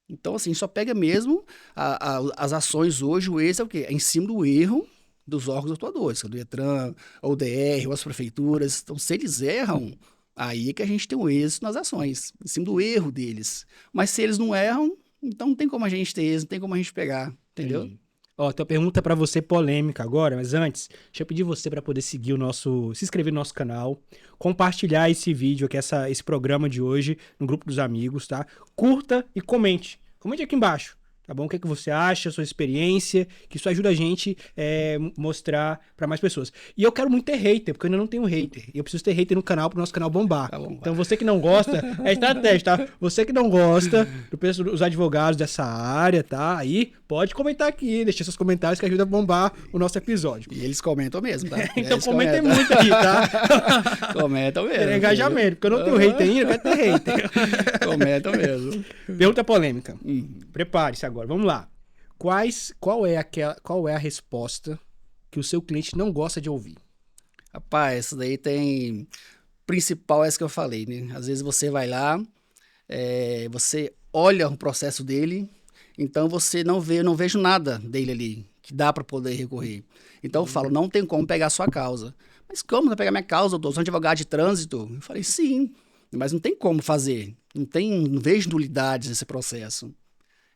Então, assim, só pega mesmo as ações hoje, o êxito é o quê? É em cima do erro dos órgãos atuadores, que é do IETRAN, ou o DR, ou as prefeituras. Então, se eles erram, aí é que a gente tem um êxito nas ações, em cima do erro deles. Mas se eles não erram, então não tem como a gente ter êxito, não tem como a gente pegar, entendeu? Ó, tem uma pergunta pra você polêmica agora, mas antes, deixa eu pedir você pra poder seguir se inscrever no nosso canal, compartilhar esse vídeo aqui, esse programa de hoje no grupo dos amigos, tá? Curta e comente. Comente aqui embaixo, tá bom? O que é que você acha, sua experiência, que isso ajuda a gente mostrar pra mais pessoas. E eu quero muito ter hater, porque eu ainda não tenho hater. E eu preciso ter hater no canal pro nosso canal bombar. Tá bom, Então você que não gosta, é estratégia, tá? Você que não gosta dos advogados dessa área, tá? Aí pode comentar aqui, deixar seus comentários que ajuda a bombar o nosso episódio. E eles comentam mesmo, tá? Então Eles comentem comentam. muito aqui, tá? Comentam mesmo. É engajamento, porque eu não tenho hater ainda, eu quero ter hater. Comentam mesmo. Pergunta polêmica. Prepare-se agora, vamos lá. Qual é a resposta que o seu cliente não gosta de ouvir? Rapaz, isso daí tem... Principal é isso que eu falei, né? Às vezes você vai lá, você olha o processo dele, então você não vejo nada dele ali que dá para poder recorrer. Então eu falo, não tem como pegar a sua causa. Mas como não pegar minha causa, doutor? Eu sou advogado de trânsito. Eu falei, sim, mas não tem como fazer. Não vejo nulidades nesse processo.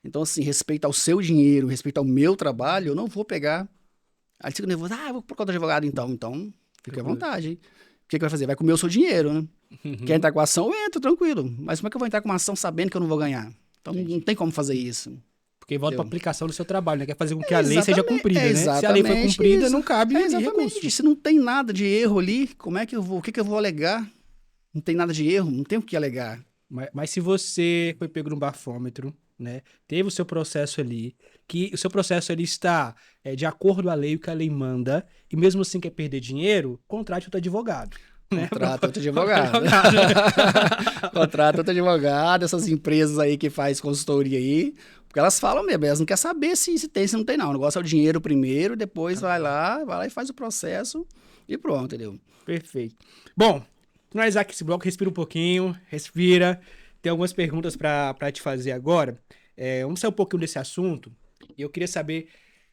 Então, assim, respeito ao seu dinheiro, respeito ao meu trabalho, eu não vou pegar. Aí fica nervoso, eu vou procurar outro advogado então. Então, fica à vontade. O que vai fazer? Vai comer o seu dinheiro, né? Quer entrar com a ação? Eu entro, tranquilo. Mas como é que eu vou entrar com uma ação sabendo que eu não vou ganhar? Então, não tem como fazer isso. Porque volta para aplicação do seu trabalho, né? Quer fazer com que a lei seja cumprida, né? Exatamente. Se a lei foi cumprida, não cabe recurso. Se não tem nada de erro ali, como é que o que eu vou alegar? Não tem nada de erro, não tem o que alegar. Mas se você foi pego no bafômetro, né? Teve o seu processo ali, que o seu processo ali está de acordo à lei, o que a lei manda, e mesmo assim quer perder dinheiro, contrate outro advogado. Contrata outro advogado. Contrata outro advogado, essas empresas aí que faz consultoria aí, porque elas falam mesmo, elas não querem saber se tem, se não tem não. O negócio é o dinheiro primeiro, depois vai lá e faz o processo e pronto, entendeu? Perfeito. Bom, finalizar aqui esse bloco, respira um pouquinho, respira. Tem algumas perguntas para te fazer agora. Vamos sair um pouquinho desse assunto. E eu queria saber,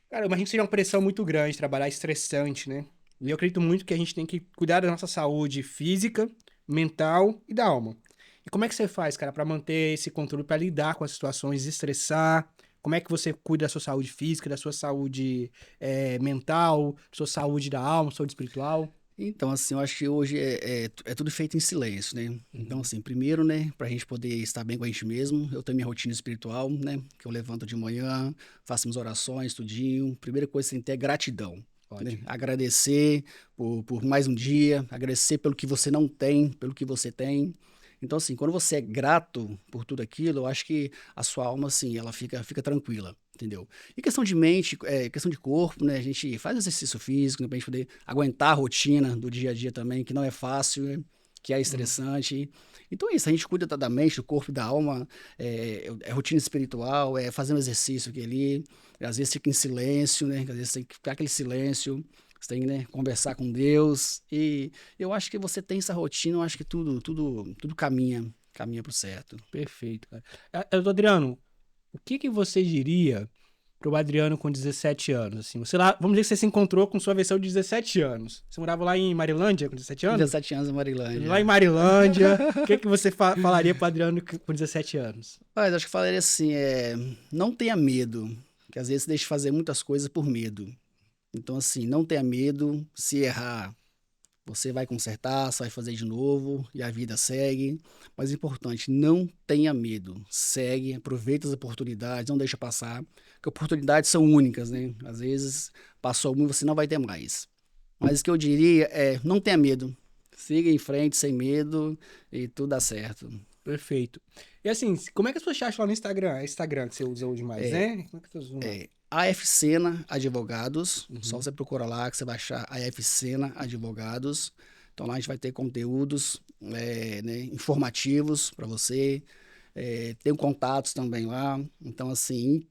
cara, imagina que seja uma pressão muito grande, trabalhar estressante, né? E eu acredito muito que a gente tem que cuidar da nossa saúde física, mental e da alma. E como é que você faz, cara, para manter esse controle, para lidar com as situações, estressar? Como é que você cuida da sua saúde física, da sua saúde mental, da sua saúde da alma, saúde espiritual? Então, assim, eu acho que hoje é tudo feito em silêncio, né? Então, assim, primeiro, né, pra gente poder estar bem com a gente mesmo, eu tenho minha rotina espiritual, né, que eu levanto de manhã, faço minhas orações, tudinho. Primeira coisa que você tem que ter é gratidão. Né? Agradecer por mais um dia, agradecer pelo que você não tem, pelo que você tem. Então, assim, quando você é grato por tudo aquilo, eu acho que a sua alma, assim, ela fica tranquila, entendeu? E questão de mente, questão de corpo, né? A gente faz exercício físico, né? Pra gente poder aguentar a rotina do dia a dia também, que não é fácil, né? Que é estressante. Então é isso, a gente cuida da mente, do corpo e da alma, é rotina espiritual, é fazer um exercício aqui ali, às vezes fica em silêncio, né? Às vezes tem que ficar aquele silêncio, você tem que, né, conversar com Deus, e eu acho que você tem essa rotina, eu acho que tudo caminha pro certo. Perfeito, cara. Adriano, o que você diria pro Adriano com 17 anos? Assim, você lá, vamos dizer que você se encontrou com sua versão de 17 anos. Você morava lá em Marilândia com 17 anos? 17 anos em Marilândia. Lá em Marilândia. O que você falaria pro Adriano com 17 anos? Mas acho que eu falaria assim, não tenha medo, que às vezes você deixa de fazer muitas coisas por medo. Então, assim, não tenha medo, se errar, você vai consertar, você vai fazer de novo e a vida segue. Mas importante, não tenha medo, segue, aproveita as oportunidades, não deixa passar, porque oportunidades são únicas, né? Às vezes, passou uma e você não vai ter mais. Mas o que eu diria é, não tenha medo, siga em frente sem medo e tudo dá certo. Perfeito. E assim, como é que as pessoas te acham lá no Instagram? É Instagram que você usa hoje mais, né? Como é que você usa? AF Sena Advogados, só Uhum. você procura lá que você vai achar AF Sena Advogados. Então lá a gente vai ter conteúdos né, informativos para você. Tem contatos também lá. Então, assim,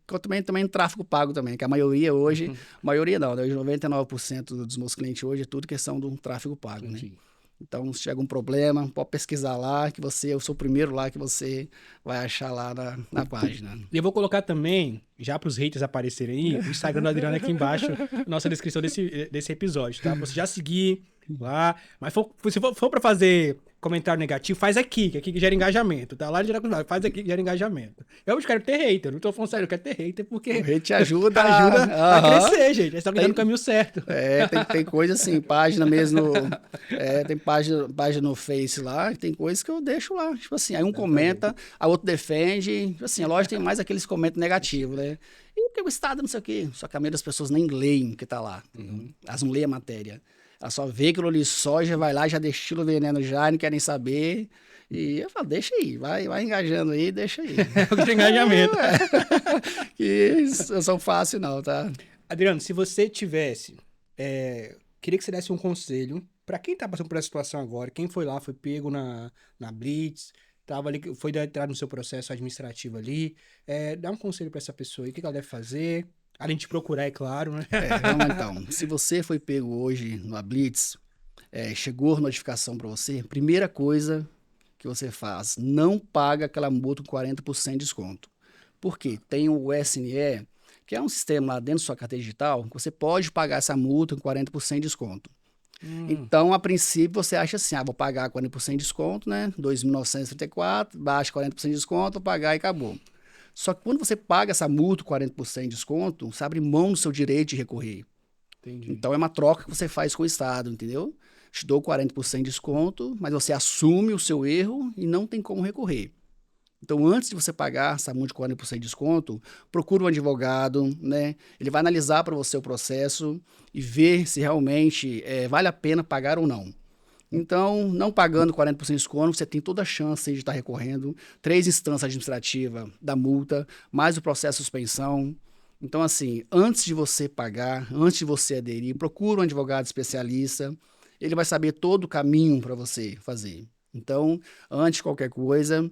também tráfego pago também, que a maioria hoje, maioria não, né? Hoje 99% dos meus clientes hoje é tudo questão do tráfego pago, né? Entendi. Então, se chega um problema, pode pesquisar lá, que eu sou o primeiro lá que você vai achar lá na página. E eu vou colocar também, já para os haters aparecerem aí, o Instagram do Adriano aqui embaixo, na nossa descrição desse episódio, tá? Pra você já seguir lá. Mas se for para fazer comentário negativo, faz aqui, que aqui que gera engajamento, tá? Lá de faz aqui que gera engajamento. Eu quero ter hater, não tô falando sério, eu quero ter hater, porque O rate ajuda, ajuda a aham. crescer, gente. Você tá dando o caminho certo. Tem coisa assim, página mesmo, tem página no Face lá, que tem coisas que eu deixo lá, tipo assim, aí um comenta, a outro defende, tipo assim, a loja tem mais aqueles comentários negativos, né? E porque o Estado não sei o quê, só que a maioria das pessoas nem leem o que tá lá, elas não leem a matéria, ela só vê aquilo ali só, já vai lá, já destila o veneno já, não querem saber, e eu falo, deixa aí, vai engajando aí, deixa aí. O engajamento. Que isso são fácil não, tá? Adriano, se você tivesse, queria que você desse um conselho para quem tá passando por essa situação agora, quem foi lá, foi pego na Blitz, tava ali, foi entrar no seu processo administrativo ali, dá um conselho para essa pessoa aí, o que ela deve fazer, além de procurar, é claro, né? Vamos lá, então. Se você foi pego hoje no Blitz, chegou notificação para você, primeira coisa que você faz, não paga aquela multa com 40% de desconto. Por quê? Tem o SNE, que é um sistema lá dentro da sua carteira digital, que você pode pagar essa multa com 40% de desconto. Então, a princípio, você acha assim, vou pagar 40% de desconto, né? 2.934, baixa 40% de desconto, vou pagar e acabou. Só que quando você paga essa multa com 40% de desconto, você abre mão do seu direito de recorrer. Entendi. Então, é uma troca que você faz com o Estado, entendeu? Te dou 40% de desconto, mas você assume o seu erro e não tem como recorrer. Então, antes de você pagar essa multa de 40% de desconto, procure um advogado, né? Ele vai analisar para você o processo e ver se realmente vale a pena pagar ou não. Então, não pagando 40% de desconto, você tem toda a chance de estar recorrendo. 3 instâncias administrativas da multa, mais o processo de suspensão. Então, assim, antes de você pagar, antes de você aderir, procure um advogado especialista. Ele vai saber todo o caminho para você fazer. Então, antes de qualquer coisa,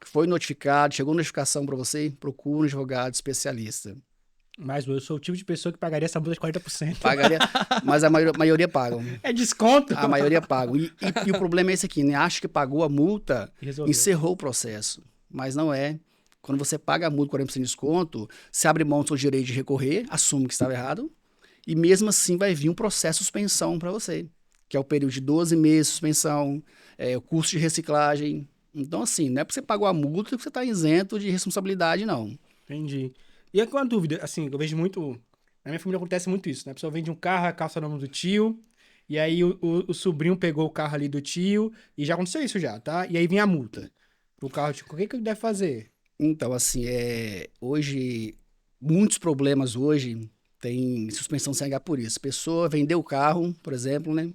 foi notificado, chegou notificação para você, procure um advogado especialista. Mas eu sou o tipo de pessoa que pagaria essa multa de 40%. Pagaria, mas a maioria pagam. É desconto? A maioria pagam. E o problema é esse aqui, né? Acha que pagou a multa, Resolveu. encerrou o processo. Mas não é. Quando você paga a multa com 40% de desconto, você abre mão do seu direito de recorrer, assume que estava errado, e mesmo assim vai vir um processo de suspensão para você, que é o período de 12 meses de suspensão, o custo de reciclagem. Então, assim, não é porque você pagou a multa que você está isento de responsabilidade, não. Entendi. E com uma dúvida, assim, eu vejo muito. Na minha família acontece muito isso, né? A pessoa vende um carro, a calça no nome do tio, e aí o sobrinho pegou o carro ali do tio, e já aconteceu isso já, tá? E aí vem a multa. O carro, tipo, o que ele deve fazer? Então, assim, hoje, muitos problemas hoje tem suspensão sem H por isso. A pessoa vendeu o carro, por exemplo, né?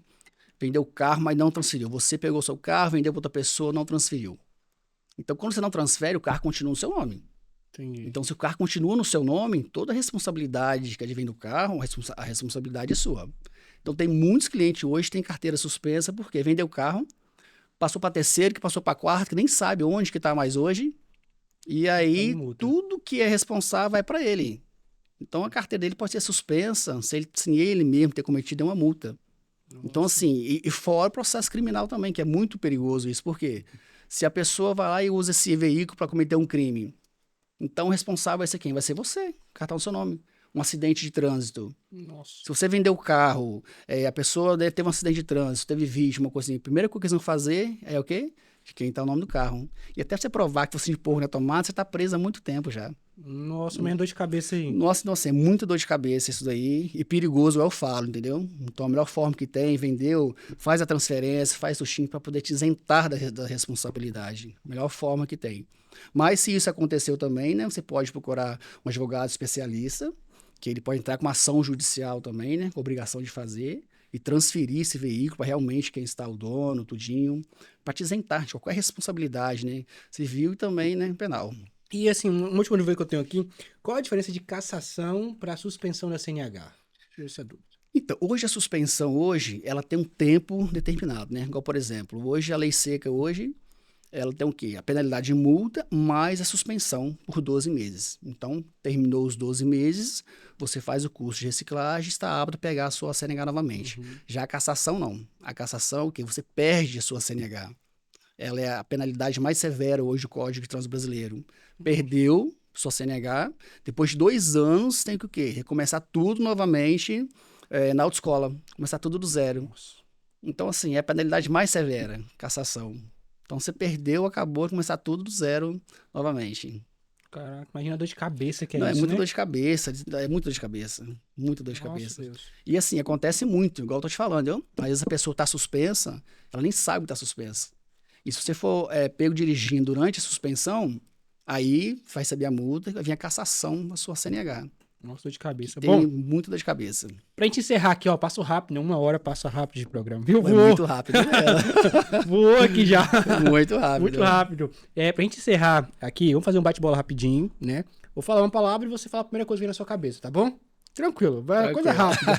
Vendeu o carro, mas não transferiu. Você pegou seu carro, vendeu para outra pessoa, não transferiu. Então, quando você não transfere, o carro continua no seu nome. Entendi. Então, se o carro continua no seu nome, toda a responsabilidade que advém do carro, a responsabilidade é sua. Então, tem muitos clientes hoje que têm carteira suspensa porque vendeu o carro, passou para terceiro, que passou para quarto, que nem sabe onde que está mais hoje, e aí tudo que é responsável vai para ele. Então, a carteira dele pode ser suspensa sem ele mesmo ter cometido uma multa. Nossa. Então, assim, e fora o processo criminal também, que é muito perigoso isso, porque se a pessoa vai lá e usa esse veículo para cometer um crime, então o responsável vai ser quem? Vai ser você, o carro tá no seu nome. Um acidente de trânsito. Nossa. Se você vendeu o carro, a pessoa teve um acidente de trânsito, teve vítima, uma coisa assim, a primeira coisa que eles vão fazer é o quê? De quem tá o nome do carro. E até você provar que você empurra na tomada, você tá preso há muito tempo já. Nossa, meio dor de cabeça aí. Nossa, é muito dor de cabeça isso daí. E perigoso, eu falo, entendeu? Então, a melhor forma que tem, vendeu, faz a transferência, faz o XIM para poder te isentar da responsabilidade. Melhor forma que tem. Mas se isso aconteceu também, né? Você pode procurar um advogado especialista, que ele pode entrar com uma ação judicial também, né? Com obrigação de fazer. e transferir esse veículo para realmente quem está o dono, tudinho, para te isentar de qualquer responsabilidade, né? Civil e também, né, penal. E assim, uma última dúvida que eu tenho aqui, qual a diferença de cassação para suspensão da CNH? Essa é a dúvida. Então, hoje a suspensão, ela tem um tempo determinado, né? Igual, por exemplo, hoje a lei seca, ela tem o quê? A penalidade de multa mais a suspensão por 12 meses. Então, terminou os 12 meses, você faz o curso de reciclagem e está apto a pegar a sua CNH novamente. Já a cassação, não. A cassação, que você perde a sua CNH. Ela é a penalidade mais severa hoje do Código de Trânsito Brasileiro. Perdeu sua CNH, depois de 2 anos tem que o quê? Recomeçar tudo novamente na autoescola. Começar tudo do zero. Nossa. Então, assim, é a penalidade mais severa, cassação. Então, você perdeu, acabou, começar tudo do zero novamente. Caraca, imagina a dor de cabeça que é Não, isso, é muita né? dor de cabeça, é muita dor de cabeça, muita dor de Nossa, cabeça. Deus. E assim, acontece muito, igual eu tô te falando, viu? Às vezes a pessoa tá suspensa, ela nem sabe que tá suspensa. E se você for pego dirigindo durante a suspensão, aí vai receber a multa e vai vir a cassação da sua CNH. Nossa, dor de cabeça. Tem Bom, muita dor de cabeça. pra gente encerrar aqui, ó, passo rápido, né? 1 hora passa rápido de programa, viu? É muito rápido, né? Voou aqui já. Muito rápido. Muito rápido. Pra gente encerrar aqui, vamos fazer um bate-bola rapidinho, né? Vou falar uma palavra e você fala a primeira coisa que vem na sua cabeça, tá bom? Tranquilo, vai, coisa rápida.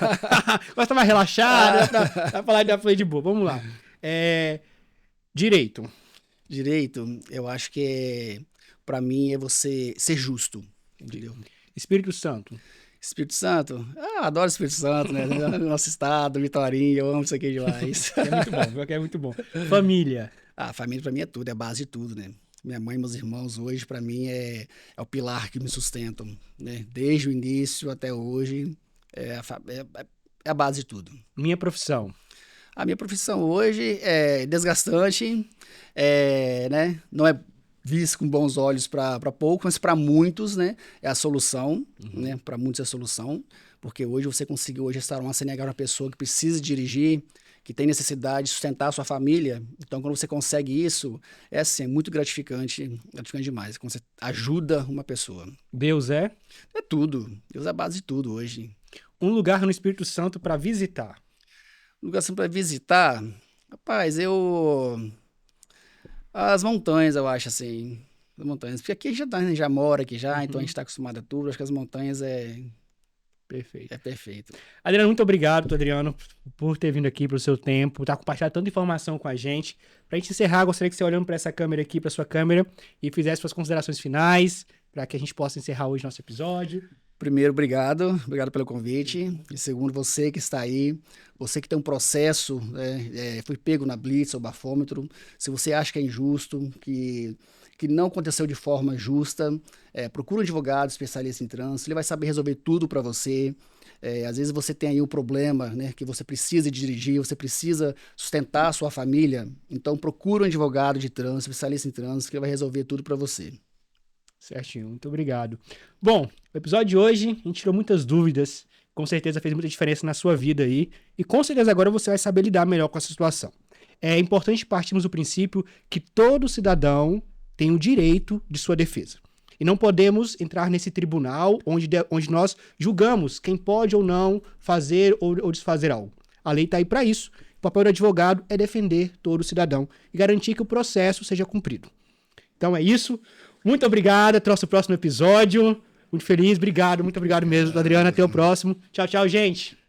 Gosta mais relaxada, vai falar da play de boa. Vamos lá. Direito. Direito, eu acho que pra mim é você ser justo, entendeu? Espírito Santo. Espírito Santo, adoro o Espírito Santo, né? Nosso estado, Vitorinha, eu amo isso aqui demais. É muito bom, viu? Que é muito bom. Família. A família pra mim é tudo, é a base de tudo, né? Minha mãe e meus irmãos hoje, pra mim, é o pilar que me sustentam, né? Desde o início até hoje, é a base de tudo. Minha profissão. A minha profissão hoje é desgastante, né? Não é visto com bons olhos para poucos, mas para muitos, né? É a solução, né? Para muitos é a solução, porque hoje você conseguiu hoje restaurar uma CNH para uma pessoa que precisa dirigir, que tem necessidade de sustentar a sua família. Então, quando você consegue isso, é assim, muito gratificante demais. Quando você ajuda uma pessoa. Deus é. É tudo. Deus é a base de tudo hoje. Um lugar no Espírito Santo para visitar. Lugar assim para visitar, rapaz, as montanhas, eu acho, assim, as montanhas, porque aqui já mora aqui já, então a gente tá acostumado a tudo, acho que as montanhas Perfeito. perfeito. Adriano, muito obrigado, Adriano, por ter vindo aqui, pelo seu tempo, tá compartilhando tanta informação com a gente. Pra gente encerrar, gostaria que você olhando para essa câmera aqui, para sua câmera, e fizesse suas considerações finais, para que a gente possa encerrar hoje nosso episódio. Primeiro, obrigado pelo convite. E segundo, você que está aí, você que tem um processo, foi pego na blitz ou bafômetro, se você acha que é injusto, que não aconteceu de forma justa, procura um advogado especialista em trânsito, ele vai saber resolver tudo para você. Às vezes você tem aí um problema, né, que você precisa dirigir, você precisa sustentar a sua família, então procura um advogado de trânsito, especialista em trânsito, que ele vai resolver tudo para você. Certinho, muito obrigado. Bom, o episódio de hoje, a gente tirou muitas dúvidas, com certeza fez muita diferença na sua vida aí, e com certeza agora você vai saber lidar melhor com essa situação. É importante partirmos do princípio que todo cidadão tem o direito de sua defesa. E não podemos entrar nesse tribunal onde nós julgamos quem pode ou não fazer ou desfazer algo. A lei está aí para isso. O papel do advogado é defender todo cidadão e garantir que o processo seja cumprido. Então é isso. Muito obrigado. Até o nosso próximo episódio. Muito feliz. Obrigado. Muito obrigado mesmo, Adriana. Até o próximo. Tchau, tchau, gente.